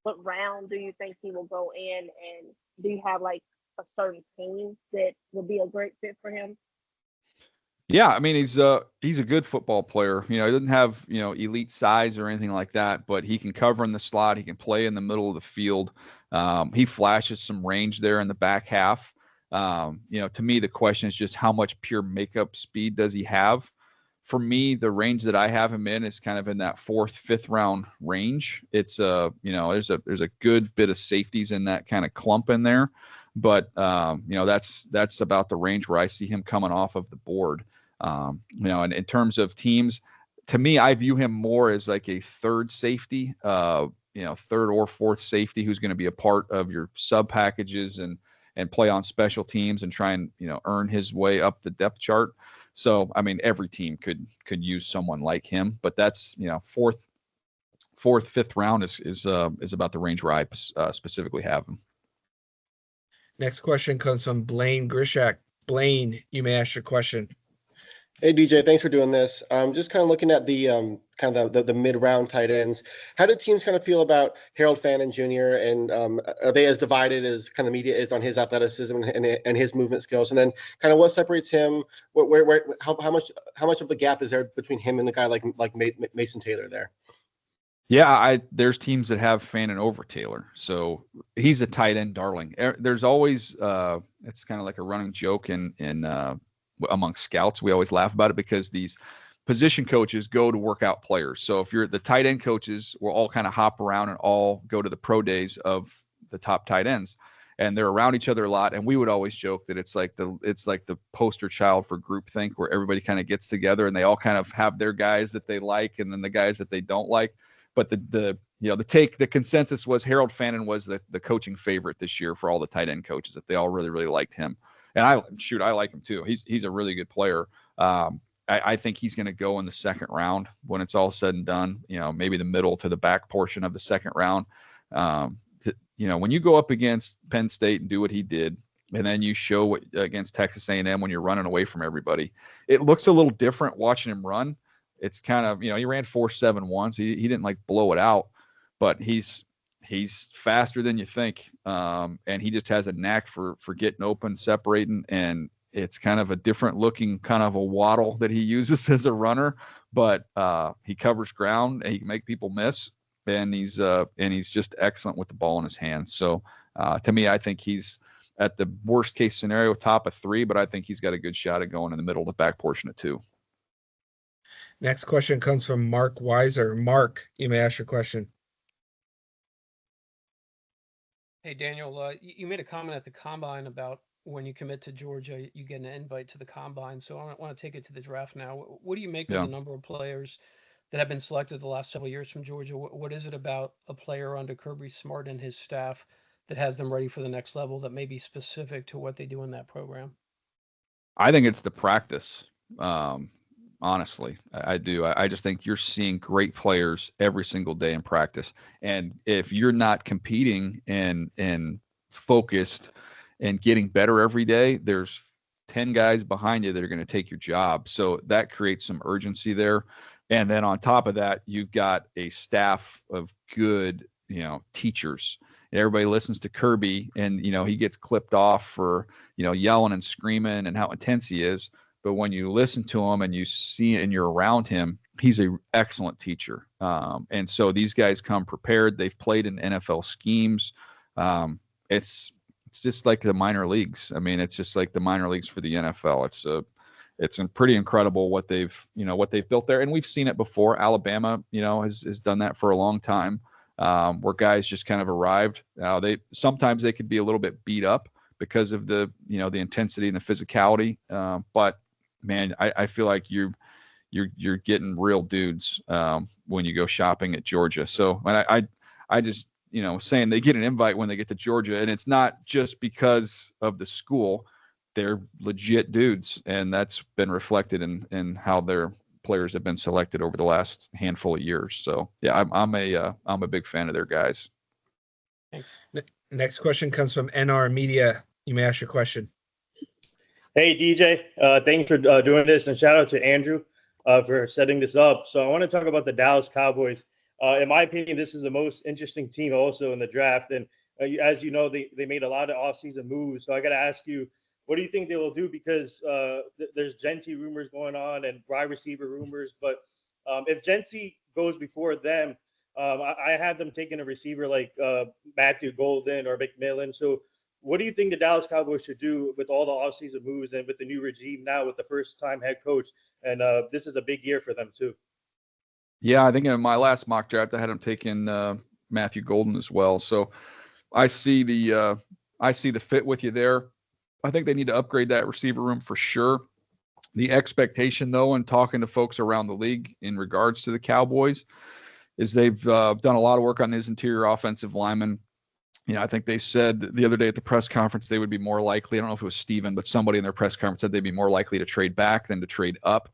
what round do you think he will go in? And do you have like a certain team that would be a great fit for him? Yeah, I mean he's a good football player. He doesn't have elite size or anything like that, but he can cover in the slot. He can play in the middle of the field. He flashes some range there in the back half. To me, the question is just how much pure makeup speed does he have? For me, the range that I have him in is kind of in that 4th, 5th round range. It's there's a good bit of safeties in that kind of clump in there, but that's about the range where I see him coming off of the board. And in terms of teams, to me, I view him more as like a third safety, third or fourth safety who's going to be a part of your sub packages and play on special teams and try and earn his way up the depth chart. So I mean, every team could use someone like him, but that's 4th, 5th round is about the range where I specifically have him. Next question comes from Blaine Grishak. Blaine, you may ask your question. Hey DJ, thanks for doing this. Just kind of looking at the the mid-round tight ends. How do teams kind of feel about Harold Fannin Jr. and are they as divided as kind of media is on his athleticism and his movement skills? And then kind of what separates him? How much of the gap is there between him and a guy like Mason Taylor there? Yeah, there's teams that have Fannin over Taylor, so he's a tight end darling. There's always it's kind of like a running joke in among scouts. We always laugh about it because these position coaches go to work out players. So if you're the tight end coaches, will all kind of hop around and all go to the pro days of the top tight ends, and they're around each other a lot. And we would always joke that it's like the poster child for groupthink, where everybody kind of gets together and they all kind of have their guys that they like and then the guys that they don't like. But the consensus was Harold Fannin was the coaching favorite this year for all the tight end coaches, that they all really, really liked him. And I like him too. He's a really good player. I think he's going to go in the second round when it's all said and done, maybe the middle to the back portion of the second round. When you go up against Penn State and do what he did, and then you show what against Texas A&M when you're running away from everybody, it looks a little different watching him run. It's kind of, he ran 4.71, so he didn't like blow it out, but he's he's faster than you think. And he just has a knack for getting open, separating, and it's kind of a different looking kind of a waddle that he uses as a runner, but he covers ground and he can make people miss. And he's just excellent with the ball in his hands. So to me, I think he's at the worst case scenario, top of 3, but I think he's got a good shot at going in the middle of the back portion of 2. Next question comes from Mark Weiser. Mark, you may ask your question. Hey, Daniel, you made a comment at the combine about when you commit to Georgia, you get an invite to the combine. So I want to take it to the draft now. What do you make of the number of players that have been selected the last several years from Georgia? What is it about a player under Kirby Smart and his staff that has them ready for the next level that may be specific to what they do in that program? I think it's the practice. Honestly, I do. I just think you're seeing great players every single day in practice. And if you're not competing and focused and getting better every day, there's 10 guys behind you that are going to take your job. So that creates some urgency there. And then on top of that, you've got a staff of good, teachers. Everybody listens to Kirby and, he gets clipped off for, yelling and screaming and how intense he is. But when you listen to him and you see and you're around him, he's an excellent teacher. And so these guys come prepared. They've played in NFL schemes. It's just like the minor leagues. I mean, it's just like the minor leagues for the NFL. It's pretty incredible what they've built there. And we've seen it before. Alabama, has done that for a long time, where guys just kind of arrived. Sometimes they could be a little bit beat up because of the intensity and the physicality. But man, I feel like you're getting real dudes when you go shopping at Georgia. So I just saying they get an invite when they get to Georgia, and it's not just because of the school. They're legit dudes, and that's been reflected in how their players have been selected over the last handful of years. So yeah, I'm a big fan of their guys. Thanks. Next question comes from NR Media. You may ask your question. Hey, DJ. Thanks for doing this, and shout out to Andrew for setting this up. So I want to talk about the Dallas Cowboys. In my opinion, this is the most interesting team also in the draft. And as you know, they made a lot of offseason moves. So I got to ask you, what do you think they will do? Because there's Genty rumors going on and wide receiver rumors. But if Genty goes before them, I have them taking a receiver like Matthew Golden or McMillan. So what do you think the Dallas Cowboys should do with all the offseason moves and with the new regime now with the first-time head coach? And this is a big year for them too. Yeah, I think in my last mock draft, I had him taking Matthew Golden as well. So I see the fit with you there. I think they need to upgrade that receiver room for sure. The expectation, though, in talking to folks around the league in regards to the Cowboys, is they've done a lot of work on his interior offensive linemen. I think they said the other day at the press conference they would be more likely, I don't know if it was Steven, but somebody in their press conference said they'd be more likely to trade back than to trade up,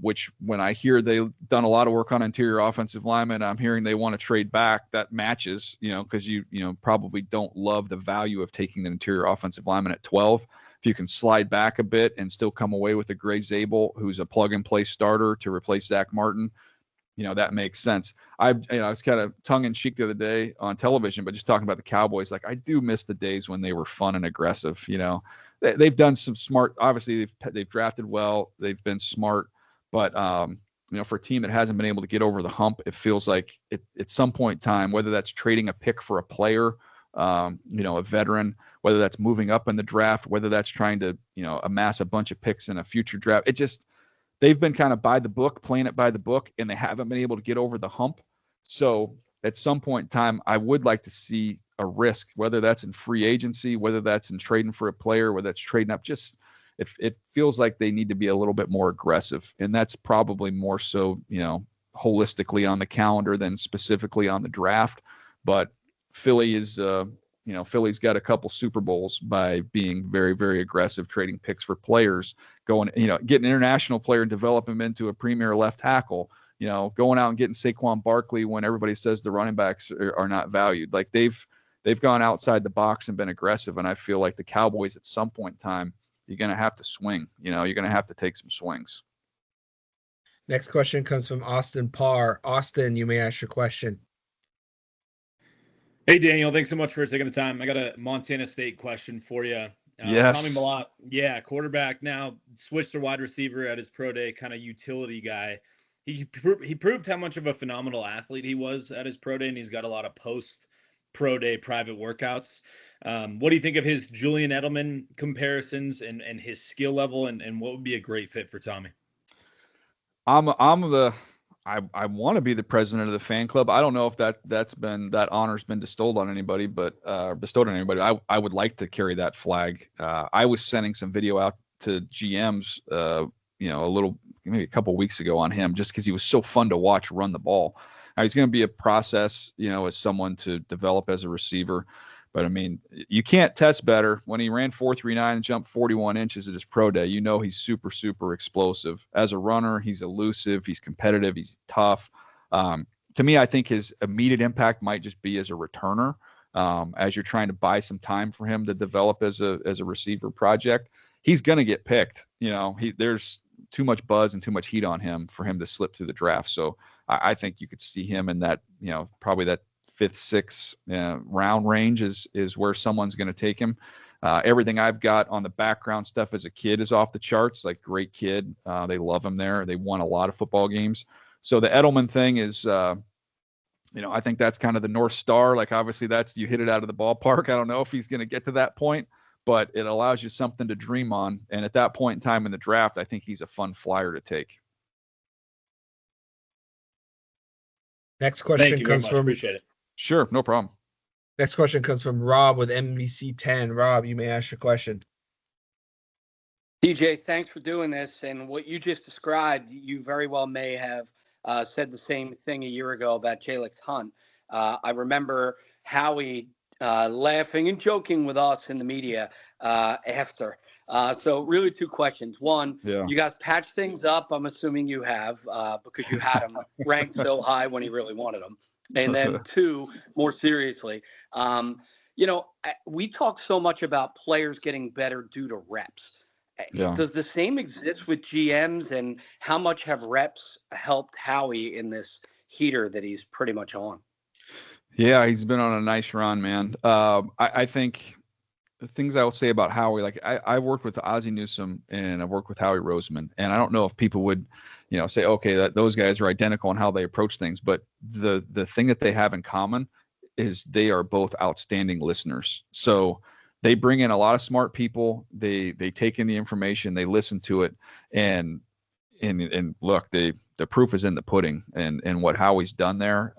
which when I hear they've done a lot of work on interior offensive linemen, I'm hearing they want to trade back. That matches, because you probably don't love the value of taking the interior offensive lineman at 12. If you can slide back a bit and still come away with a Gray Zabel, who's a plug-and-play starter to replace Zach Martin, that makes sense. I was kind of tongue in cheek the other day on television, but just talking about the Cowboys, like I do miss the days when they were fun and aggressive. They've done some smart, obviously they've drafted well, they've been smart, but for a team that hasn't been able to get over the hump, it feels like at some point in time, whether that's trading a pick for a player, a veteran, whether that's moving up in the draft, whether that's trying to, amass a bunch of picks in a future draft, they've been kind of by the book, playing it by the book, and they haven't been able to get over the hump. So at some point in time, I would like to see a risk, whether that's in free agency, whether that's in trading for a player, whether that's trading up. Just it feels like they need to be a little bit more aggressive, and that's probably more so, holistically on the calendar than specifically on the draft. But Philly is, Philly's got a couple Super Bowls by being very, very aggressive, trading picks for players, going, getting an international player and develop him into a premier left tackle, going out and getting Saquon Barkley when everybody says the running backs are not valued. Like they've gone outside the box and been aggressive. And I feel like the Cowboys at some point in time, you're going to have to swing, you're going to have to take some swings. Next question comes from Austin Parr. Austin, you may ask your question. Hey, Daniel, thanks so much for taking the time. I got a Montana State question for you. Yes. Tommy Mellott, quarterback now, switched to wide receiver at his pro day, kind of utility guy. He proved how much of a phenomenal athlete he was at his pro day, and he's got a lot of post pro day private workouts. What do you think of his Julian Edelman comparisons and his skill level, and what would be a great fit for Tommy? I want to be the president of the fan club. I don't know if that honor's been bestowed on anybody, but I would like to carry that flag. I was sending some video out to GMs, maybe a couple weeks ago on him, just because he was so fun to watch run the ball. Now, he's going to be a process, as someone to develop as a receiver. But I mean, you can't test better. When he ran 4.39 and jumped 41 inches at his pro day, he's super, super explosive. As a runner, he's elusive, he's competitive, he's tough. To me, I think his immediate impact might just be as a returner, as you're trying to buy some time for him to develop as a receiver project. He's going to get picked. There's too much buzz and too much heat on him for him to slip through the draft. So I think you could see him in that, probably that 5th, 6th round range is where someone's going to take him. Everything I've got on the background stuff as a kid is off the charts. Like, great kid. They love him there. They won a lot of football games. So the Edelman thing is, I think that's kind of the North Star. Like, obviously you hit it out of the ballpark. I don't know if he's going to get to that point, but it allows you something to dream on. And at that point in time in the draft, I think he's a fun flyer to take. Next question comes from. Appreciate it. Sure, no problem. Next question comes from Rob with MVC 10. Rob, you may ask your question. DJ, thanks for doing this. And what you just described, you very well may have said the same thing a year ago about Jalix Hunt. I remember Howie laughing and joking with us in the media after. So really 2 questions. One, You guys patched things up. I'm assuming you have, because you had him ranked so high when he really wanted them. And then 2, more seriously, we talk so much about players getting better due to reps. Yeah. Does the same exist with GMs, and how much have reps helped Howie in this heater that he's pretty much on? Yeah, he's been on a nice run, man. I think the things I will say about Howie, like I worked with Ozzie Newsome and I've worked with Howie Roseman, and I don't know if people would, say, okay, that those guys are identical in how they approach things, but the thing that they have in common is they are both outstanding listeners. So they bring in a lot of smart people. They take in the information, they listen to it, and look, the proof is in the pudding, and what Howie's done there.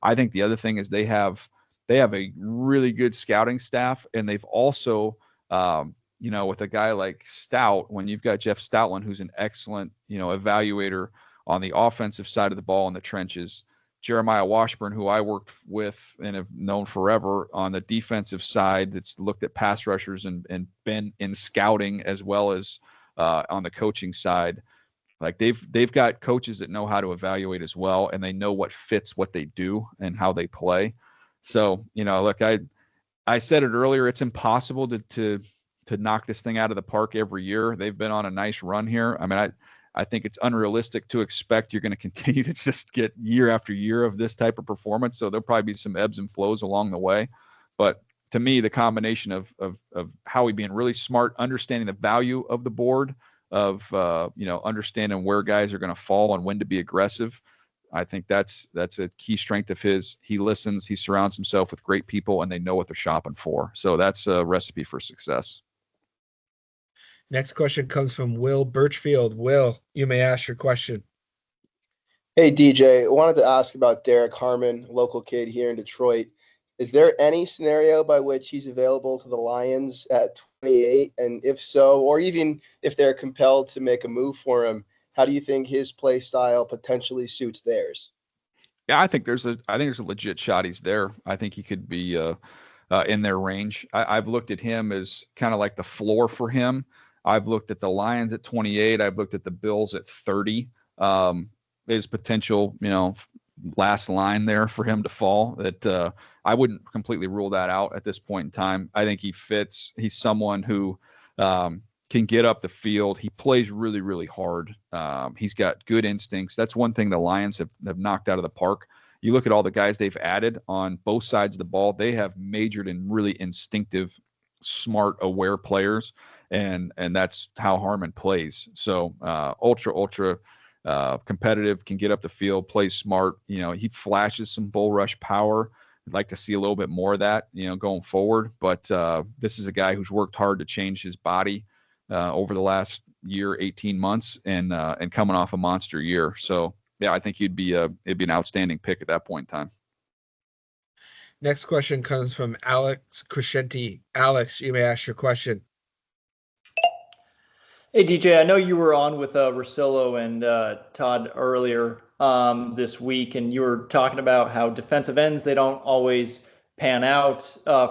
I think the other thing is they have a really good scouting staff, and they've also, with a guy like Stout, when you've got Jeff Stoutland, who's an excellent, evaluator on the offensive side of the ball in the trenches, Jeremiah Washburn, who I worked with and have known forever on the defensive side, that's looked at pass rushers and been in scouting as well as on the coaching side. Like, they've got coaches that know how to evaluate as well, and they know what fits what they do and how they play. So, look, I said it earlier, it's impossible to knock this thing out of the park every year. They've been on a nice run here. I mean, I think it's unrealistic to expect you're going to continue to just get year after year of this type of performance. So there'll probably be some ebbs and flows along the way. But to me, the combination of Howie being really smart, understanding the value of the board, of understanding where guys are going to fall and when to be aggressive, I think that's a key strength of his. He listens, he surrounds himself with great people, and they know what they're shopping for. So that's a recipe for success. Next question comes from Will Birchfield. Will, you may ask your question. Hey, DJ, I wanted to ask about Derek Harmon, local kid here in Detroit. Is there any scenario by which he's available to the Lions at 28? And if so, or even if they're compelled to make a move for him, how do you think his play style potentially suits theirs? Yeah, I think there's a legit shot he's there. I think he could be in their range. I've looked at him as kind of like the floor for him. I've looked at the Lions at 28. I've looked at the Bills at 30. His potential, last line there for him to fall. That I wouldn't completely rule that out at this point in time. I think he fits. He's someone who can get up the field. He plays really, really hard. He's got good instincts. That's one thing the Lions have knocked out of the park. You look at all the guys they've added on both sides of the ball, they have majored in really instinctive, smart, aware players, and that's how Harmon plays. So ultra competitive, can get up the field, plays smart. He flashes some bull rush power. I'd like to see a little bit more of that, going forward. But this is a guy who's worked hard to change his body over the last year, 18 months, and coming off a monster year. So yeah, I think it'd be an outstanding pick at that point in time. Next question comes from Alex Crescenti. Alex, you may ask your question. Hey, DJ, I know you were on with Russillo and Todd earlier this week, and you were talking about how defensive ends, they don't always pan out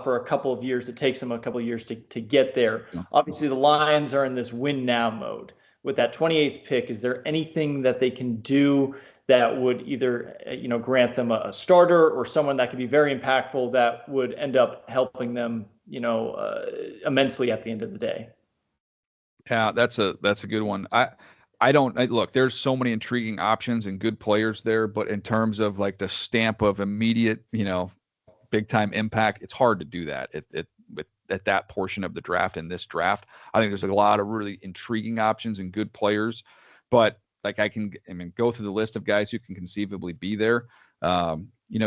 for a couple of years. It takes them a couple of years to get there. Yeah. Obviously, the Lions are in this win now mode. With that 28th pick, is there anything that they can do that would either grant them a starter or someone that could be very impactful that would end up helping them immensely at the end of the day? Yeah, that's a good one. I don't look, there's so many intriguing options and good players there, but in terms of like the stamp of immediate, big time impact, it's hard to do that at that portion of the draft. In this draft, I think there's a lot of really intriguing options and good players, but like go through the list of guys who can conceivably be there.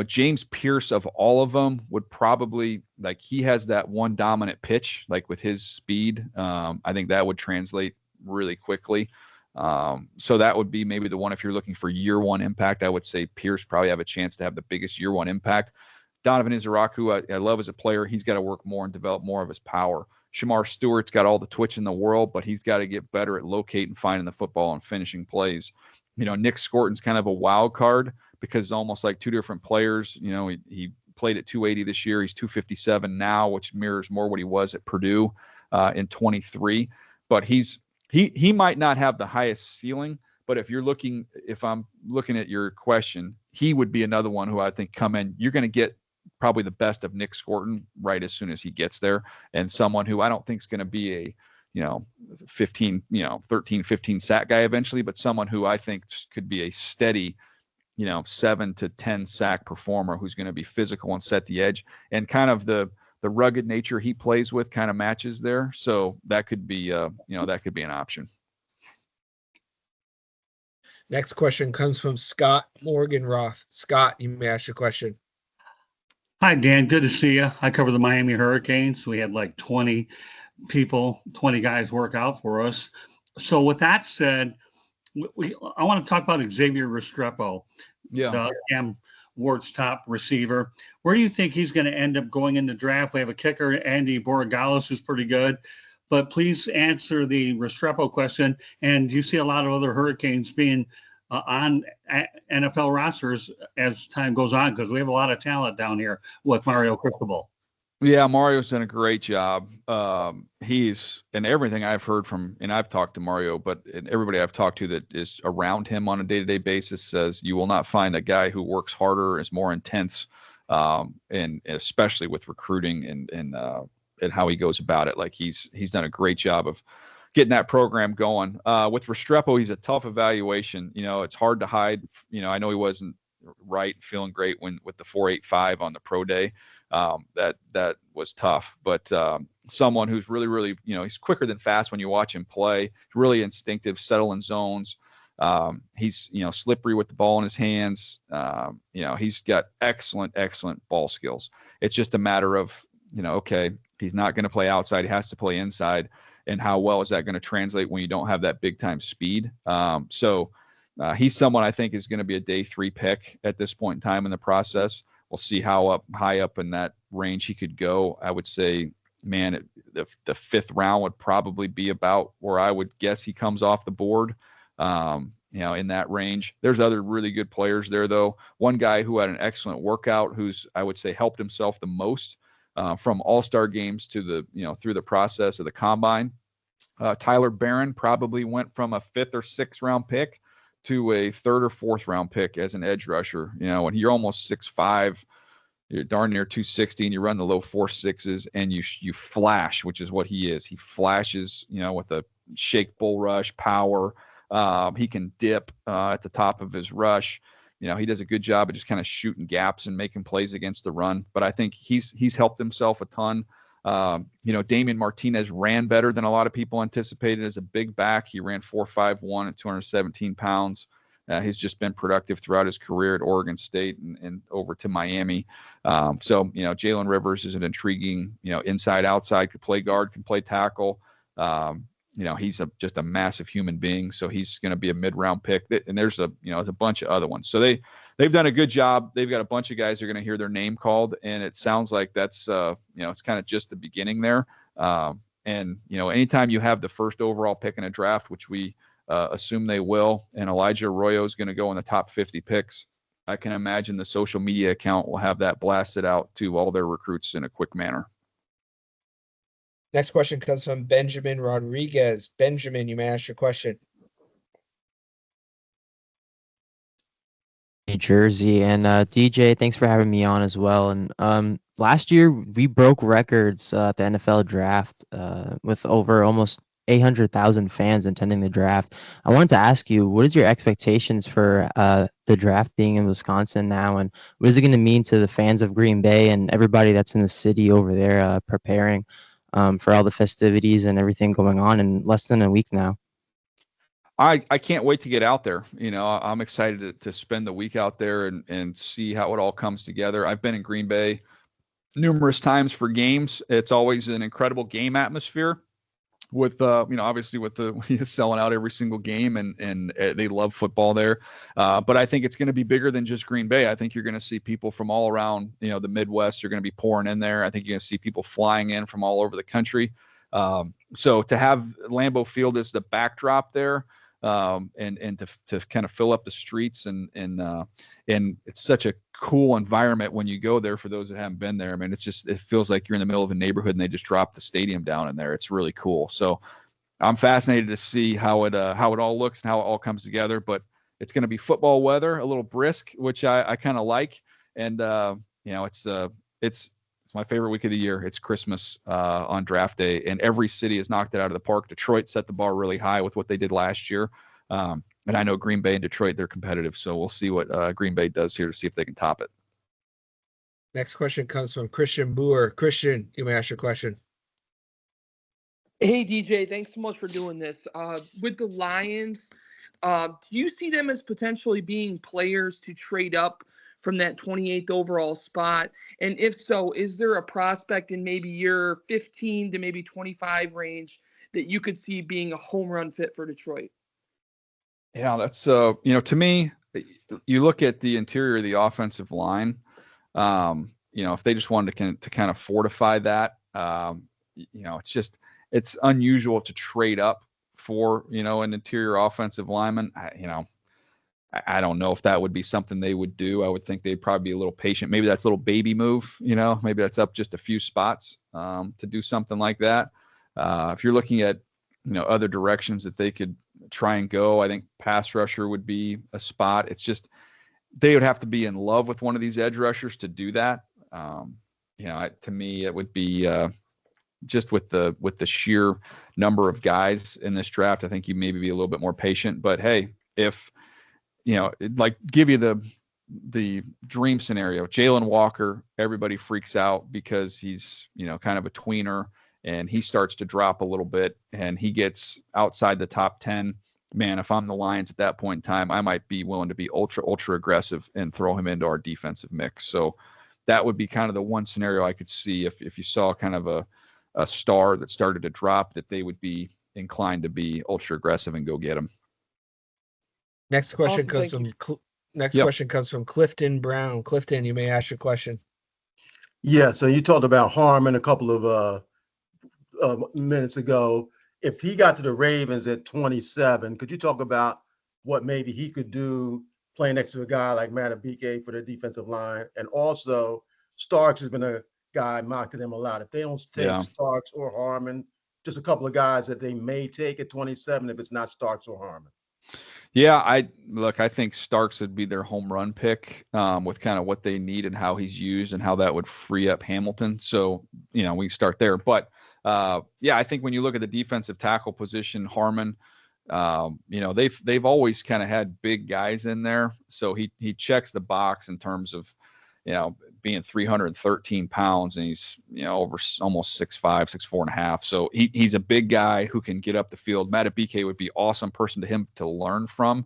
James Pierce, of all of them, would probably, like, he has that one dominant pitch, like with his speed. I think that would translate really quickly. So that would be maybe the one, if you're looking for year one impact, I would say Pierce probably have a chance to have the biggest year one impact. Donovan Izaraku, I love as a player. He's got to work more and develop more of his power. Shamar Stewart's got all the twitch in the world, but he's got to get better at locating, finding the football, and finishing plays. Nick Scorton's kind of a wild card because it's almost like two different players. He played at 280 this year. He's 257 now, which mirrors more what he was at Purdue in 23. But he might not have the highest ceiling, but if I'm looking at your question, he would be another one who I think come in. You're going to get probably the best of Nick Scorton right as soon as he gets there, and someone who I don't think is going to be a 13, 15 sack guy eventually, but someone who I think could be a steady 7 to 10 sack performer who's going to be physical and set the edge, and kind of the rugged nature he plays with kind of matches there. So that could be that could be an option. Next question comes from Scott Morganroth. Scott, you may ask your question. Hi, Dan. Good to see you. I cover the Miami Hurricanes. We had like 20 guys work out for us. So with that said, I want to talk about Xavier Restrepo, Cam Ward's top receiver. Where do you think he's going to end up going in the draft? We have a kicker, Andy Borregales, who's pretty good. But please answer the Restrepo question. And do you see a lot of other Hurricanes being on NFL rosters as time goes on? Because we have a lot of talent down here with Mario Cristobal. Yeah, Mario's done a great job. He's, and everything I've heard from, and I've talked to Mario, but everybody I've talked to that is around him on a day-to-day basis says you will not find a guy who works harder, is more intense, and especially with recruiting and how he goes about it. Like he's done a great job of getting that program going. With Restrepo, he's a tough evaluation. It's hard to hide. I know he wasn't feeling great with the 4.85 on the pro day. That was tough, but someone who's really, really, he's quicker than fast when you watch him play, really instinctive, settle in zones. He's, slippery with the ball in his hands. He's got excellent ball skills. It's just a matter of, okay, he's not going to play outside. He has to play inside. And how well is that going to translate when you don't have that big time speed? So he's someone I think is going to be a day 3 pick at this point in time in the process. We'll see how high up in that range he could go. I would say, man, the 5th round would probably be about where I would guess he comes off the board, in that range. There's other really good players there, though. One guy who had an excellent workout, who's, I would say, helped himself the most from all-star games to the, through the process of the combine. Tyler Barron probably went from a 5th or 6th round pick to a 3rd or 4th round pick as an edge rusher, and you're almost 6'5", you're darn near 260 and you run the low 4.6s and you flash, which is what he is. He flashes, with a shake bull rush power. He can dip at the top of his rush. He does a good job of just kind of shooting gaps and making plays against the run. But I think he's helped himself a ton. Damian Martinez ran better than a lot of people anticipated as a big back. He ran 4.51 at 217 pounds. He's just been productive throughout his career at Oregon State and over to Miami. Jalen Rivers is an intriguing, inside, outside, could play guard, can play tackle. He's just a massive human being. So he's going to be a mid-round pick. And there's a bunch of other ones. So they've done a good job. They've got a bunch of guys who are going to hear their name called. And it sounds like that's, it's kind of just the beginning there. Anytime you have the first overall pick in a draft, which we assume they will, and Elijah Arroyo is going to go in the top 50 picks, I can imagine the social media account will have that blasted out to all their recruits in a quick manner. Next question comes from Benjamin Rodriguez. Benjamin, you may ask your question. New Jersey, and DJ, thanks for having me on as well. And last year we broke records at the NFL draft with over almost 800,000 fans attending the draft. I wanted to ask you, what is your expectations for the draft being in Wisconsin now, and what is it going to mean to the fans of Green Bay and everybody that's in the city over there preparing for all the festivities and everything going on in less than a week now? I can't wait to get out there. I'm excited to spend the week out there and see how it all comes together. I've been in Green Bay numerous times for games. It's always an incredible game atmosphere with, obviously with the selling out every single game and they love football there. But I think it's going to be bigger than just Green Bay. I think you're going to see people from all around, the Midwest are going to be pouring in there. I think you're going to see people flying in from all over the country. So to have Lambeau Field as the backdrop there, and to kind of fill up the streets and it's such a cool environment when you go there. For those that haven't been there, I mean, it feels like you're in the middle of a neighborhood and they just dropped the stadium down in there. It's really cool. So I'm fascinated to see how it all looks and how it all comes together. But it's going to be football weather, a little brisk, which I kind of like. And it's my favorite week of the year. It's Christmas on draft day, and every city has knocked it out of the park. Detroit set the bar really high with what they did last year. And I know Green Bay and Detroit, they're competitive. So we'll see what Green Bay does here to see if they can top it. Next question comes from Christian Boer. Christian, you may ask your question. Hey, DJ, thanks so much for doing this. With the Lions, do you see them as potentially being players to trade up from that 28th overall spot? And if so, is there a prospect in maybe your 15 to maybe 25 range that you could see being a home run fit for Detroit? Yeah, that's to me, you look at the interior of the offensive line. If they just wanted to kind of fortify that, it's unusual to trade up for an interior offensive lineman. I don't know if that would be something they would do. I would think they'd probably be a little patient. Maybe that's a little baby move, maybe that's up just a few spots to do something like that. If you're looking at, other directions that they could try and go, I think pass rusher would be a spot. It's just, they would have to be in love with one of these edge rushers to do that. To me, it would be just with the sheer number of guys in this draft, I think you maybe be a little bit more patient. But hey, if give you the dream scenario, Jalen Walker, everybody freaks out because he's, kind of a tweener and he starts to drop a little bit and he gets outside the top 10. Man, if I'm the Lions at that point in time, I might be willing to be ultra aggressive and throw him into our defensive mix. So that would be kind of the one scenario I could see if you saw kind of a star that started to drop, that they would be inclined to be ultra aggressive and go get him. Next question comes from Clifton Brown. Clifton, you may ask your question. Yeah, so you talked about Harmon a couple of minutes ago. If he got to the Ravens at 27, could you talk about what maybe he could do playing next to a guy like Matabike for the defensive line? And also, Starks has been a guy mocking them a lot. If they don't take Starks or Harmon, just a couple of guys that they may take at 27 if it's not Starks or Harmon. Yeah, I think Starks would be their home run pick with kind of what they need and how he's used and how that would free up Hamilton. So, we start there. But yeah, I think when you look at the defensive tackle position, Harmon, they've always kind of had big guys in there. So he checks the box in terms of, being 313 pounds, and he's, over almost 6'5", 6'4.5". So he's a big guy who can get up the field. Matabike would be awesome person to him to learn from.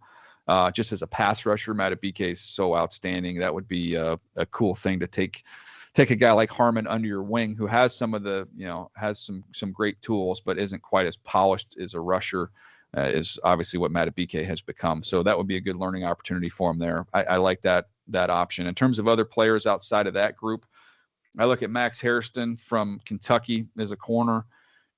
Just as a pass rusher, Matabike is so outstanding. That would be a cool thing to take a guy like Harmon under your wing, who has some of the, has some great tools, but isn't quite as polished as a rusher. Is obviously what Matabike has become. So that would be a good learning opportunity for him there. I like that option. In terms of other players outside of that group, I look at Max Hairston from Kentucky as a corner.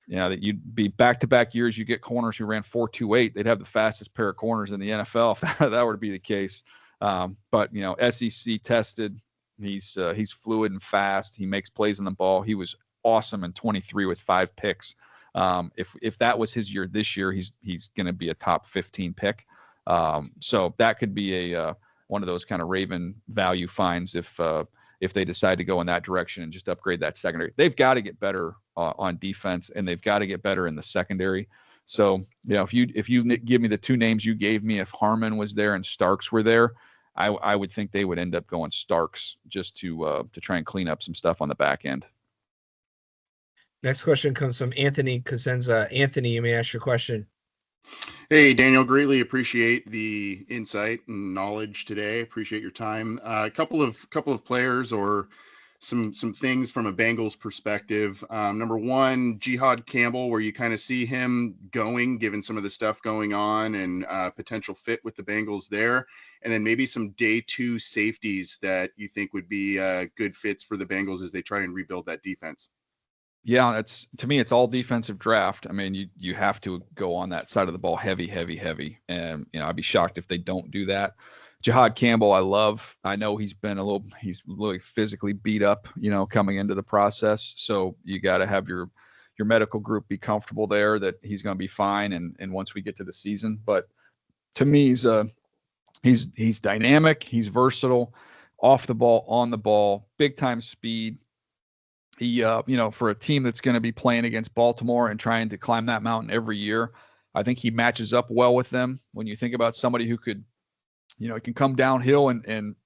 That you'd be back-to-back years, you get corners who ran 4.28. They'd have the fastest pair of corners in the NFL if that were to be the case. But SEC tested. He's fluid and fast. He makes plays on the ball. He was awesome in 23 with 5 picks. If that was his year this year, he's going to be a top 15 pick. So that could be one of those kind of Raven value finds if they decide to go in that direction and just upgrade that secondary. They've got to get better on defense, and they've got to get better in the secondary. So if you give me the 2 names you gave me, if Harmon was there and Starks were there, I would think they would end up going Starks just to try and clean up some stuff on the back end. Next question comes from Anthony Cosenza. Anthony, you may ask your question. Hey, Daniel, greatly appreciate the insight and knowledge today. Appreciate your time. A couple of players or some things from a Bengals perspective. Number one, Jihad Campbell, where you kind of see him going, given some of the stuff going on and potential fit with the Bengals there. And then maybe some day 2 safeties that you think would be good fits for the Bengals as they try and rebuild that defense. Yeah, to me, it's all defensive draft. I mean, you have to go on that side of the ball heavy. And, I'd be shocked if they don't do that. Jihad Campbell, I know he's really physically beat up, coming into the process. So you got to have your medical group be comfortable there that he's going to be fine. And once we get to the season, but to me, he's dynamic. He's versatile, off the ball, on the ball, big time speed. He, for a team that's going to be playing against Baltimore and trying to climb that mountain every year, I think he matches up well with them. When you think about somebody who could, can come downhill and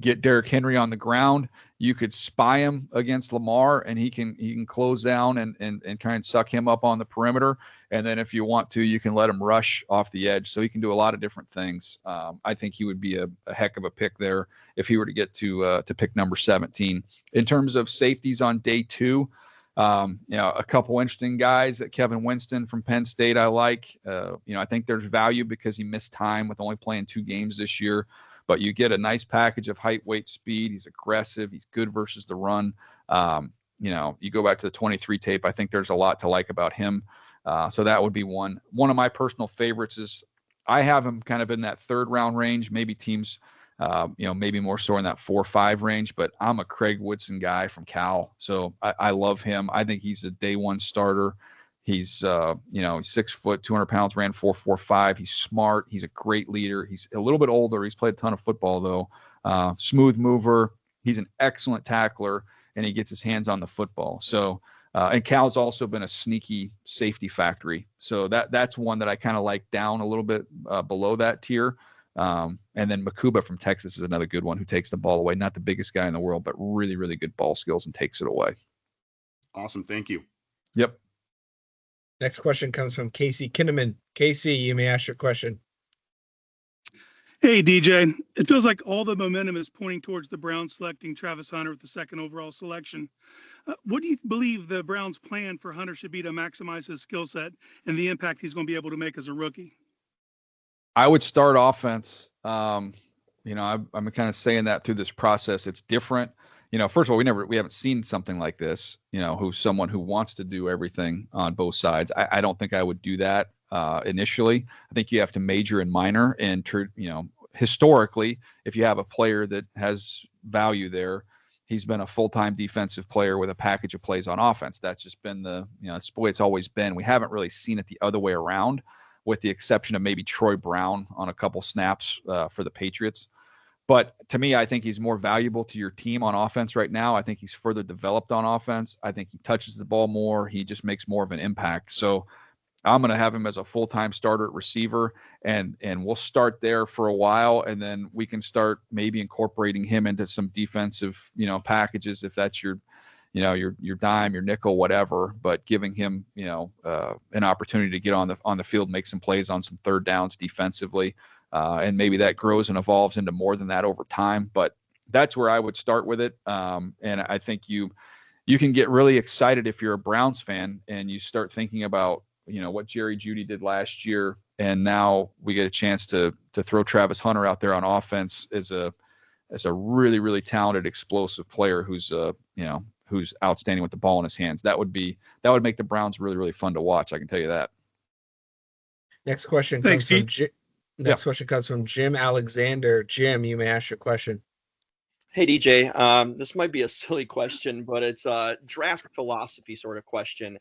get Derrick Henry on the ground, you could spy him against Lamar, and he can close down and try and suck him up on the perimeter. And then if you want to, you can let him rush off the edge. So he can do a lot of different things. I think he would be a heck of a pick there if he were to get to pick number 17. In terms of safeties on day 2, a couple interesting guys. Kevin Winston from Penn State, I like. I think there's value because he missed time with only playing 2 games this year. But you get a nice package of height, weight, speed. He's aggressive. He's good versus the run. You go back to the 23 tape. I think there's a lot to like about him. So that would be one. One of my personal favorites is I have him kind of in that 3rd round range. Maybe teams, maybe more so in that 4-5 range. But I'm a Craig Woodson guy from Cal, so I love him. I think he's a day 1 starter. He's 6 foot, 200 pounds, ran 4.45. He's smart. He's a great leader. He's a little bit older. He's played a ton of football though. Smooth mover. He's an excellent tackler, and he gets his hands on the football. So, and Cal's also been a sneaky safety factory. So that's one that I kind of like down a little bit below that tier. And then Makuba from Texas is another good one who takes the ball away. Not the biggest guy in the world, but really, really good ball skills and takes it away. Awesome. Thank you. Yep. Next question comes from Casey Kinnaman. Casey, you may ask your question. Hey, DJ. It feels like all the momentum is pointing towards the Browns selecting Travis Hunter with the 2nd overall selection. What do you believe the Browns' plan for Hunter should be to maximize his skill set and the impact he's going to be able to make as a rookie? I would start offense. I'm kind of saying that through this process. It's different. First of all, we haven't seen something like this, who's someone who wants to do everything on both sides. I don't think I would do that initially. I think you have to major and minor. And, historically, if you have a player that has value there, he's been a full-time defensive player with a package of plays on offense. That's just been it's the way it's always been. We haven't really seen it the other way around. with the exception of maybe Troy Brown on a couple snaps for the Patriots. But to me, I think he's more valuable to your team on offense right now. I think he's further developed on offense. I think he touches the ball more. He just makes more of an impact. So I'm going to have him as a full-time starter at receiver, and we'll start there for a while, and then we can start maybe incorporating him into some defensive, packages if that's your dime, your nickel, whatever. But giving him, an opportunity to get on the field, make some plays on some third downs defensively, and maybe that grows and evolves into more than that over time. But that's where I would start with it, and I think you can get really excited if you're a Browns fan and you start thinking about what Jerry Jeudy did last year, and now we get a chance to throw Travis Hunter out there on offense as a really, really talented, explosive player who's outstanding with the ball in his hands. That would make the Browns really, really fun to watch. I can tell you that. Next question comes from question comes from Jim Alexander. Jim, you may ask your question. Hey, DJ. This might be a silly question, but it's a draft philosophy sort of question.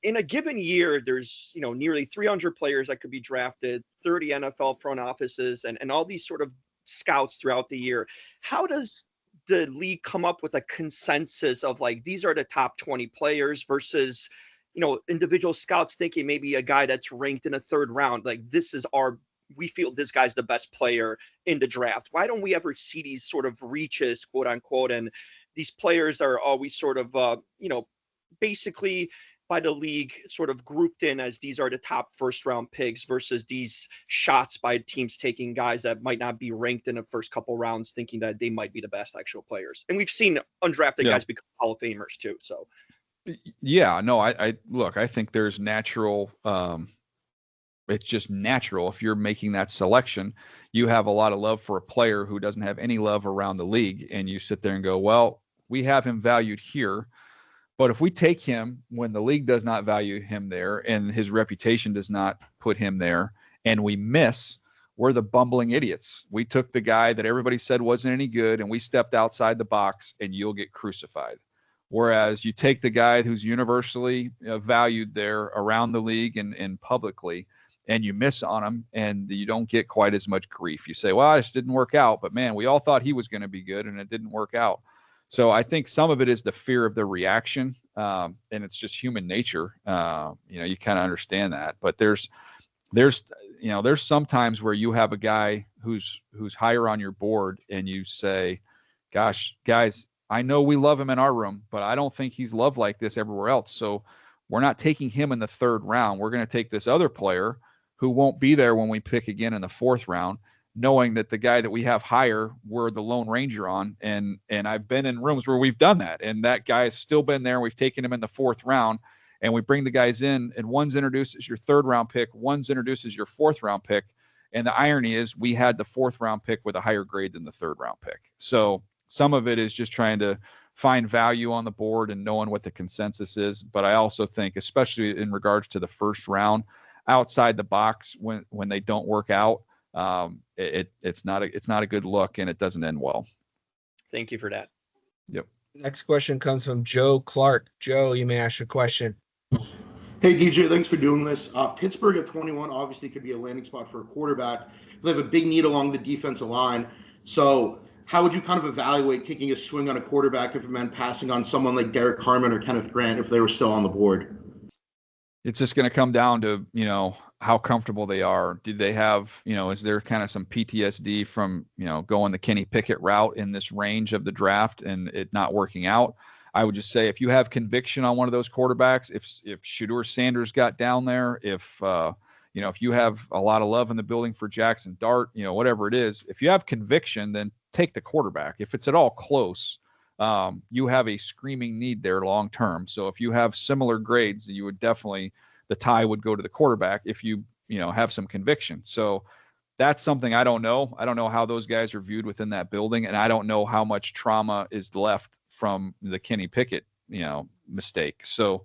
In a given year, there's nearly 300 players that could be drafted, 30 NFL front offices, and all these sort of scouts throughout the year. How does the league come up with a consensus of like these are the top 20 players versus individual scouts thinking maybe a guy that's ranked in a third round, like we feel this guy's the best player in the draft? Why don't we ever see these sort of reaches, quote unquote, and these players are always sort of basically by the league sort of grouped in as these are the top first round picks versus these shots by teams taking guys that might not be ranked in the first couple rounds thinking that they might be the best actual players? And we've seen undrafted guys become Hall of Famers too. So yeah, no, I look, I think there's natural, it's just natural. If you're making that selection, you have a lot of love for a player who doesn't have any love around the league. And you sit there and go, well, we have him valued here, but if we take him when the league does not value him there and his reputation does not put him there, and we miss, we're the bumbling idiots. We took the guy that everybody said wasn't any good and we stepped outside the box, and you'll get crucified. Whereas you take the guy who's universally valued there around the league and publicly, and you miss on him, and you don't get quite as much grief. You say, well, it just didn't work out, but man, we all thought he was going to be good and it didn't work out. So I think some of it is the fear of the reaction, and it's just human nature. You kind of understand that, but there's some times where you have a guy who's higher on your board and you say, gosh, guys, I know we love him in our room, but I don't think he's loved like this everywhere else. So we're not taking him in the third round. We're going to take this other player who won't be there when we pick again in the fourth round, knowing that the guy that we have higher, we're the Lone Ranger on. And I've been in rooms where we've done that, and that guy has still been there. We've taken him in the fourth round, and we bring the guys in, and one's introduced as your third round pick, one's introduced as your fourth round pick. And the irony is we had the fourth round pick with a higher grade than the third round pick. So some of it is just trying to find value on the board and knowing what the consensus is. But I also think, especially in regards to the first round, outside the box, when they don't work out, it's not a good look, and it doesn't end well. Thank you for that. Yep. Next question comes from Joe Clark. Joe, you may ask your question. Hey, DJ, thanks for doing this. Pittsburgh at 21 obviously could be a landing spot for a quarterback. They have a big need along the defensive line. So how would you kind of evaluate taking a swing on a quarterback if it meant passing on someone like Derek Harmon or Kenneth Grant if they were still on the board? It's just going to come down to, how comfortable they are. Do they have, is there kind of some PTSD from, going the Kenny Pickett route in this range of the draft and it not working out? I would just say, if you have conviction on one of those quarterbacks, if Shedeur Sanders got down there, if you have a lot of love in the building for Jackson Dart, whatever it is, if you have conviction, then take the quarterback. If it's at all close, you have a screaming need there long term. So if you have similar grades, you would definitely, the tie would go to the quarterback if you have some conviction. So that's something I don't know. I don't know how those guys are viewed within that building, and I don't know how much trauma is left from the Kenny Pickett mistake. So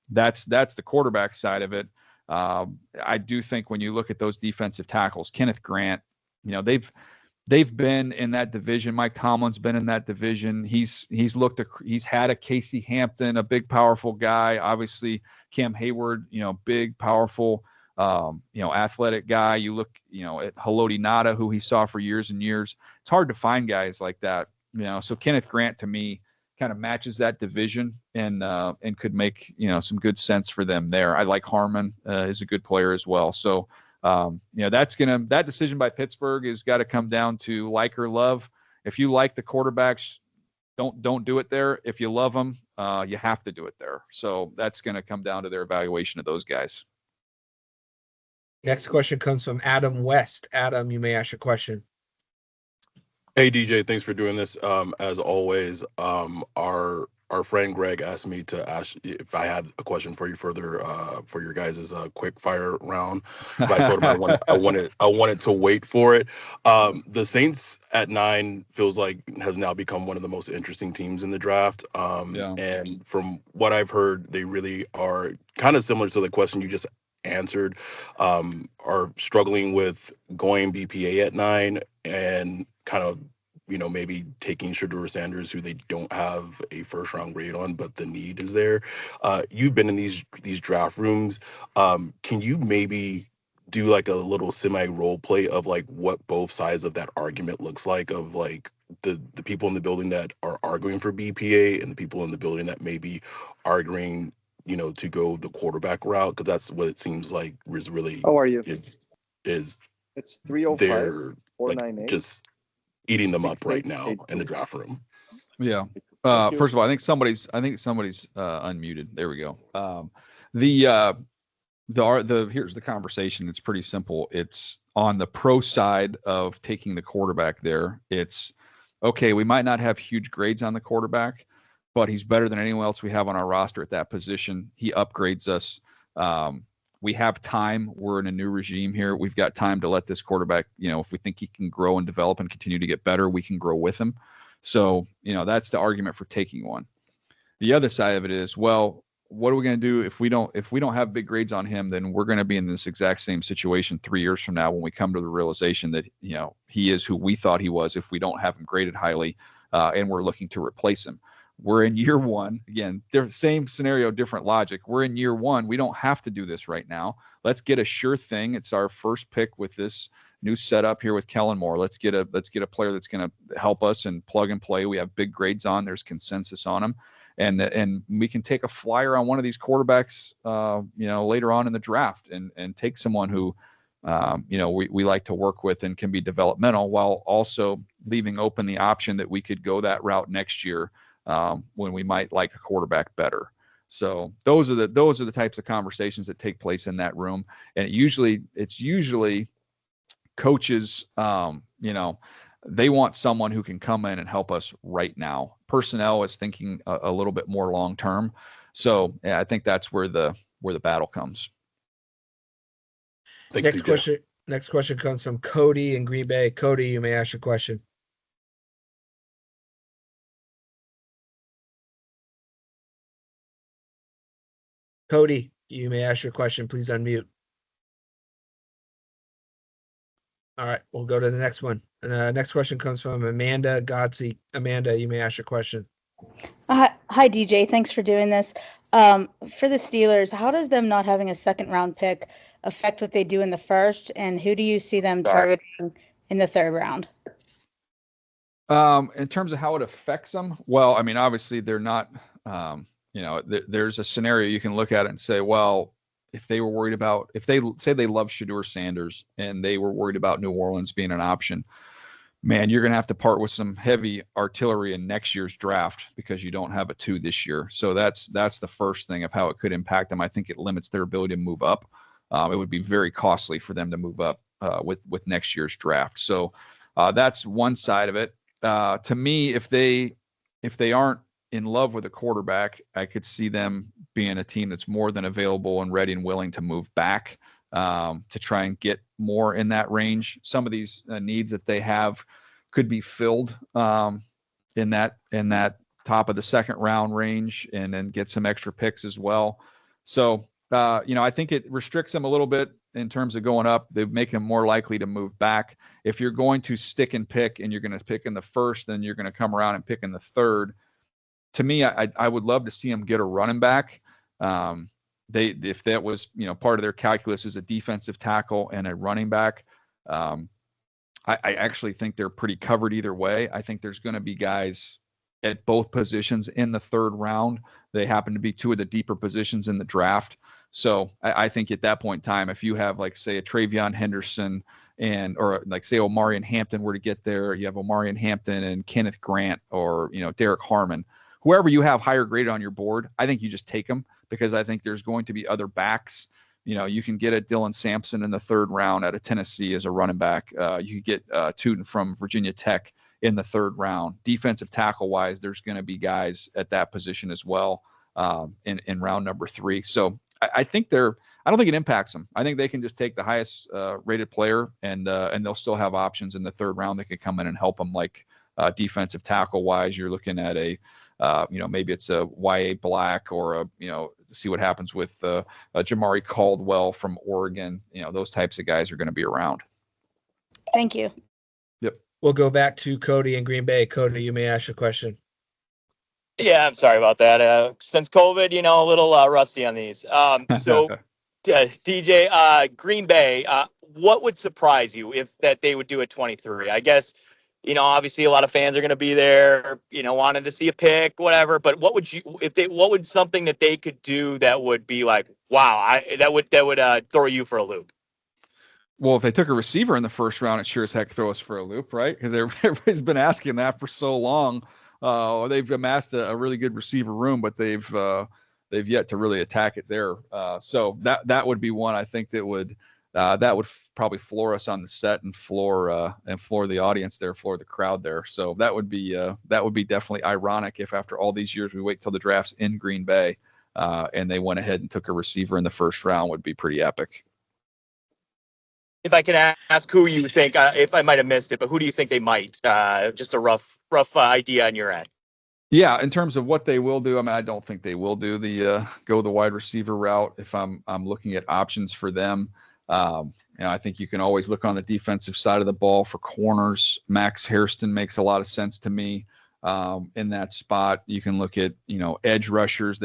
that's the quarterback side of it. I do think when you look at those defensive tackles, Kenneth Grant, they've been in that division. Mike Tomlin's been in that division. He's had a Casey Hampton, a big, powerful guy. Obviously, Cam Hayward, big, powerful athletic guy. You look, at Haloti Nada, who he saw for years and years. It's hard to find guys like that, So Kenneth Grant, to me, kind of matches that division and could make, some good sense for them there. I like Harmon is a good player as well. So, that decision by Pittsburgh has got to come down to like or love. If you like the quarterbacks, don't do it there. If you love them, you have to do it there. So that's going to come down to their evaluation of those guys. Next question comes from Adam West. Adam, you may ask your question. Hey DJ, thanks for doing this. As always, our friend Greg asked me to ask if I had a question for you further for your guys' quick fire round. But I told him I wanted to wait for it. The Saints at 9 feels like has now become one of the most interesting teams in the draft. And from what I've heard, they really are kind of similar to the question you just answered, are struggling with going BPA at 9 and kind of maybe taking Shedeur Sanders, who they don't have a first round grade on, but the need is there. You've been in these draft rooms. Can you maybe do like a little semi role play of like what both sides of that argument looks like, of like the people in the building that are arguing for BPA and the people in the building that may be arguing, to go the quarterback route? Because that's what it seems like is really How are you? Is It's 305 they're like 498 just eating them up right now in the draft room. Yeah. First of all, I think somebody's unmuted. There we go. Here's the conversation. It's pretty simple. It's on the pro side of taking the quarterback there. It's okay. We might not have huge grades on the quarterback, but he's better than anyone else we have on our roster at that position. He upgrades us. We have time. We're in a new regime here. We've got time to let this quarterback, if we think he can grow and develop and continue to get better, we can grow with him. So, that's the argument for taking one. The other side of it is, well, what are we going to do if we don't have big grades on him? Then we're going to be in this exact same situation 3 years from now when we come to the realization that, he is who we thought he was if we don't have him graded highly, and we're looking to replace him. We're in year one. Again, same scenario, different logic. We're in year one. We don't have to do this right now. Let's get a sure thing. It's our first pick with this new setup here with Kellen Moore. Let's get a player that's going to help us and plug and play. We have big grades on. There's consensus on them, and we can take a flyer on one of these quarterbacks, later on in the draft, and take someone who, we like to work with and can be developmental, while also leaving open the option that we could go that route next year. When we might like a quarterback better. So those are the types of conversations that take place in that room. And it's usually coaches, they want someone who can come in and help us right now. Personnel is thinking a little bit more long-term. So yeah, I think that's where the battle comes. Thanks, Next question comes from Cody in Green Bay. Cody, you may ask your question. Cody, you may ask your question. Please unmute. All right, we'll go to the next one. Next question comes from Amanda Godsey. Amanda, you may ask your question. Hi, DJ. Thanks for doing this. For the Steelers, how does them not having a second-round pick affect what they do in the first, and who do you see them targeting in the third round? In terms of how it affects them, well, I mean, obviously they're not. There's a scenario you can look at it and say, well, if they say they love Shedeur Sanders and they were worried about New Orleans being an option, man, you're going to have to part with some heavy artillery in next year's draft because you don't have a 2 this year. So that's the first thing of how it could impact them. I think it limits their ability to move up. It would be very costly for them to move up with next year's draft. So that's one side of it. To me, if they aren't in love with a quarterback, I could see them being a team that's more than available and ready and willing to move back to try and get more in that range. Some of these needs that they have could be filled in that top of the second round range, and then get some extra picks as well. So, I think it restricts them a little bit in terms of going up. They make them more likely to move back. If you're going to stick and pick and you're going to pick in the first, then you're going to come around and pick in the third. To me, I would love to see them get a running back. if that was, part of their calculus is a defensive tackle and a running back, I actually think they're pretty covered either way. I think there's going to be guys at both positions in the third round. They happen to be two of the deeper positions in the draft. So I think at that point in time, if you have like, say, a Travion Henderson or like say Omarion Hampton were to get there, you have Omarion Hampton and Kenneth Grant or, Derek Harmon, whoever you have higher graded on your board, I think you just take them because I think there's going to be other backs. You can get a Dylan Sampson in the third round out of Tennessee as a running back. You could get Tootin from Virginia Tech in the third round. Defensive tackle wise, there's going to be guys at that position as well in round number 3. So I think I don't think it impacts them. I think they can just take the highest rated player and they'll still have options in the third round that could come in and help them. Like defensive tackle wise, you're looking at maybe it's a YA Black or see what happens with Jamari Caldwell from Oregon. Those types of guys are going to be around. Thank you. Yep. We'll go back to Cody in Green Bay. Cody, you may ask your question. Yeah, I'm sorry about that. Since COVID, a little rusty on these. So, DJ, Green Bay, what would surprise you if that they would do a 23? I guess, obviously a lot of fans are going to be there, wanting to see a pick, whatever. But what would something that they could do that would be like, wow, that would throw you for a loop? Well, if they took a receiver in the first round, it sure as heck throw us for a loop, right? Because everybody's been asking that for so long. They've amassed a really good receiver room, but they've yet to really attack it there. So that would be one I think that would probably floor us on the set and floor the audience there, floor the crowd there. So that would be definitely ironic if after all these years we wait till the draft's in Green Bay and they went ahead and took a receiver in the first round. Would be pretty epic. If I can ask who you think, if I might have missed it, but who do you think they might? Just a rough idea on your end. Yeah, in terms of what they will do, I don't think they will do go the wide receiver route. If I'm looking at options for them, I think you can always look on the defensive side of the ball for corners. Max Hairston makes a lot of sense to me in that spot. You can look at edge rushers.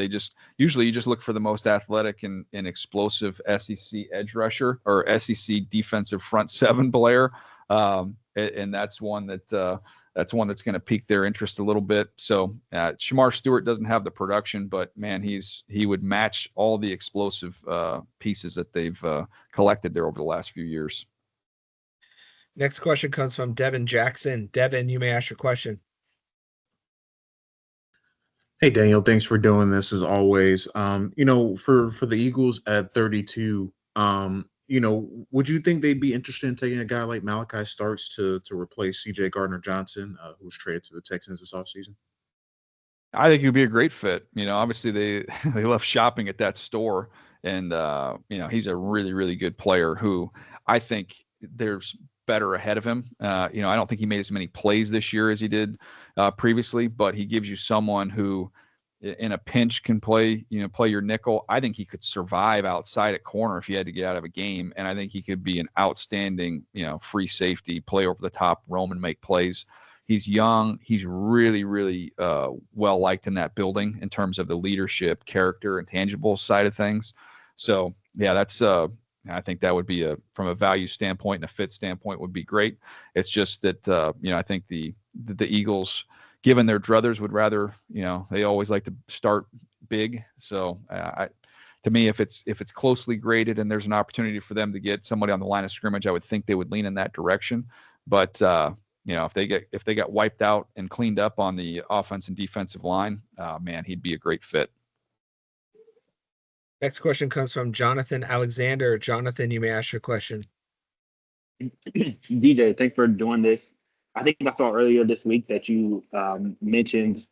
Usually you just look for the most athletic and explosive SEC edge rusher or SEC defensive front seven player, and that's one that's going to pique their interest a little bit. So Shamar Stewart doesn't have the production, but man, he would match all the explosive pieces that they've collected there over the last few years. Next question comes from Devin Jackson. Devin, you may ask your question. Hey, Daniel, thanks for doing this as always. For the Eagles at 32, would you think they'd be interested in taking a guy like Malachi Starks to replace C.J. Gardner-Johnson, who was traded to the Texans this offseason? I think he'd be a great fit. Obviously they love shopping at that store, and he's a really, really good player who I think there's better ahead of him. I don't think he made as many plays this year as he did previously, but he gives you someone who in a pinch can play your nickel. I think he could survive outside at corner if he had to get out of a game. And I think he could be an outstanding, free safety, play over the top, roam and make plays. He's young. He's really, really well liked in that building in terms of the leadership, character, and tangible side of things. So yeah, that's I think that would be from a value standpoint and a fit standpoint would be great. It's just that I think the Eagles, given their druthers, would rather they always like to start big. So to me, if it's closely graded and there's an opportunity for them to get somebody on the line of scrimmage, I would think they would lean in that direction. But if they got wiped out and cleaned up on the offense and defensive line, man, he'd be a great fit. Next question comes from Jonathan Alexander. Jonathan, you may ask your question. DJ, thanks for doing this. I think I saw earlier this week that you mentioned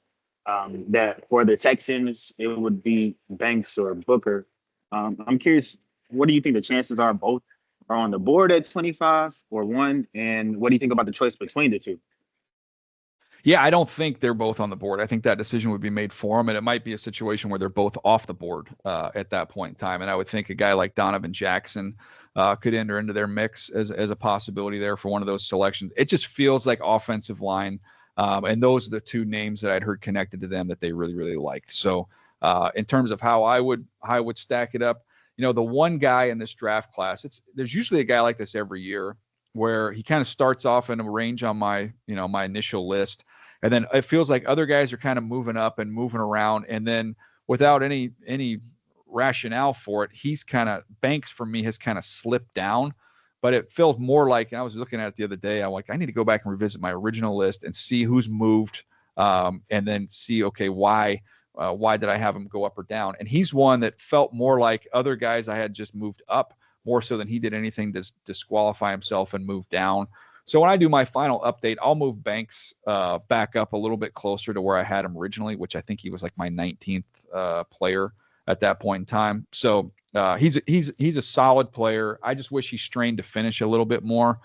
that for the Texans, it would be Banks or Booker. I'm curious, what do you think the chances are both are on the board at 25 or one? And what do you think about the choice between the two? Yeah, I don't think they're both on the board. I think that decision would be made for them, and it might be a situation where they're both off the board at that point in time. And I would think a guy like Donovan Jackson could enter into their mix as a possibility there for one of those selections. It just feels like offensive line, and those are the two names that I'd heard connected to them that they really, really liked. So In terms of how I would stack it up, the one guy in this draft class, there's usually a guy like this every year where he kind of starts off in a range on my my initial list, and then it feels like other guys are kind of moving up and moving around, and then without any rationale for it, Banks for me has kind of slipped down. But it felt more like, and I was looking at it the other day, I'm like, I need to go back and revisit my original list and see who's moved, and then see, okay, why did I have him go up or down? And he's one that felt more like other guys I had just moved up more so than he did anything to disqualify himself and move down. So when I do my final update, I'll move Banks back up a little bit closer to where I had him originally, which I think he was like my 19th player at that point in time. So he's a solid player. I just wish he strained to finish a little bit more.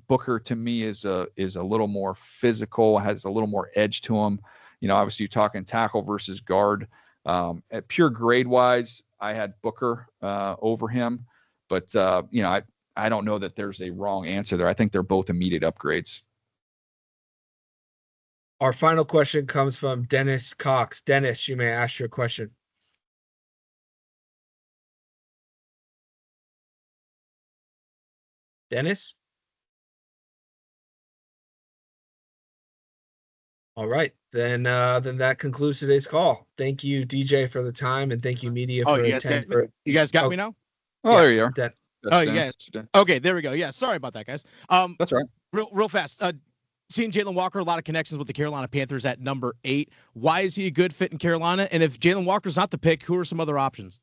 Booker to me is a little more physical, has a little more edge to him. Obviously you're talking tackle versus guard. At pure grade wise, I had Booker over him, but I don't know that there's a wrong answer there. I think they're both immediate upgrades. Our final question comes from Dennis Cox. Dennis, you may ask your question. Dennis? All right, then that concludes today's call. Thank you, DJ, for the time, and thank you, media, for attending. You guys got me now? Oh, there you are. Oh, you guys. Okay, there we go. Yeah, sorry about that, guys. That's all right. Real fast. Seeing Jalen Walker, a lot of connections with the Carolina Panthers at number 8. Why is he a good fit in Carolina? And if Jalen Walker's not the pick, who are some other options?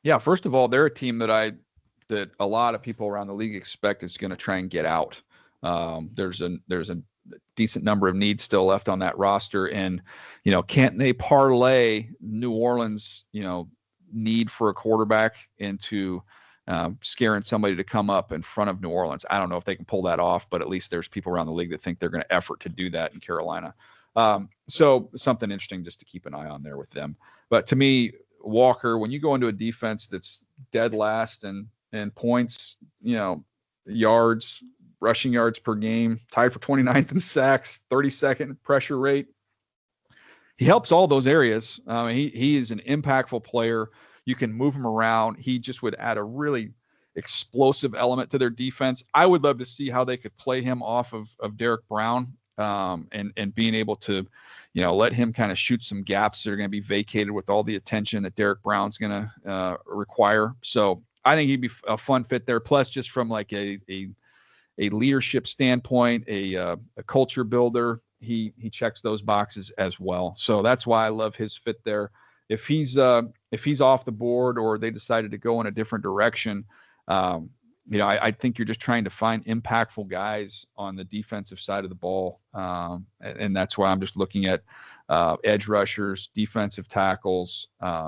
Yeah, first of all, they're a team that a lot of people around the league expect is going to try and get out. There's a decent number of needs still left on that roster, and can't they parlay New Orleans need for a quarterback into scaring somebody to come up in front of New Orleans? I don't know if they can pull that off, but at least there's people around the league that think they're going to effort to do that in Carolina. So something interesting just to keep an eye on there with them. But to me, Walker, when you go into a defense that's dead last and points, yards, rushing yards per game, tied for 29th in sacks, 32nd pressure rate, he helps all those areas. He is an impactful player. You can move him around. He just would add a really explosive element to their defense. I would love to see how they could play him off of Derek Brown, and being able to, let him kind of shoot some gaps that are going to be vacated with all the attention that Derek Brown's going to require. So I think he'd be a fun fit there. Plus, just from like a leadership standpoint, a culture builder, he checks those boxes as well. So that's why I love his fit there. If he's off the board or they decided to go in a different direction, I think you're just trying to find impactful guys on the defensive side of the ball. And that's why I'm just looking at edge rushers, defensive tackles.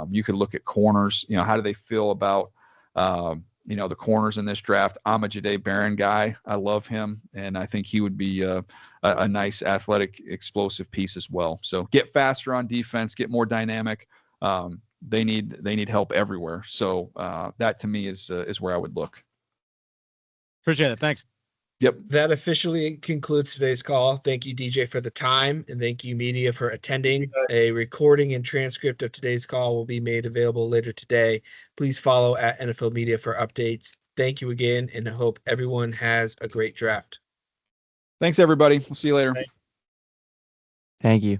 You could look at corners. How do they feel about the corners in this draft? I'm a Jahdae Barron guy. I love him, and I think he would be a nice athletic, explosive piece as well. So get faster on defense, get more dynamic. They need help everywhere. So that to me is where I would look. Appreciate it. Thanks. Yep. That officially concludes today's call. Thank you, DJ, for the time, and thank you, media, for attending. A recording and transcript of today's call will be made available later today. Please follow at NFL Media for updates. Thank you again, and I hope everyone has a great draft. Thanks, everybody. We'll see you later. Thank you.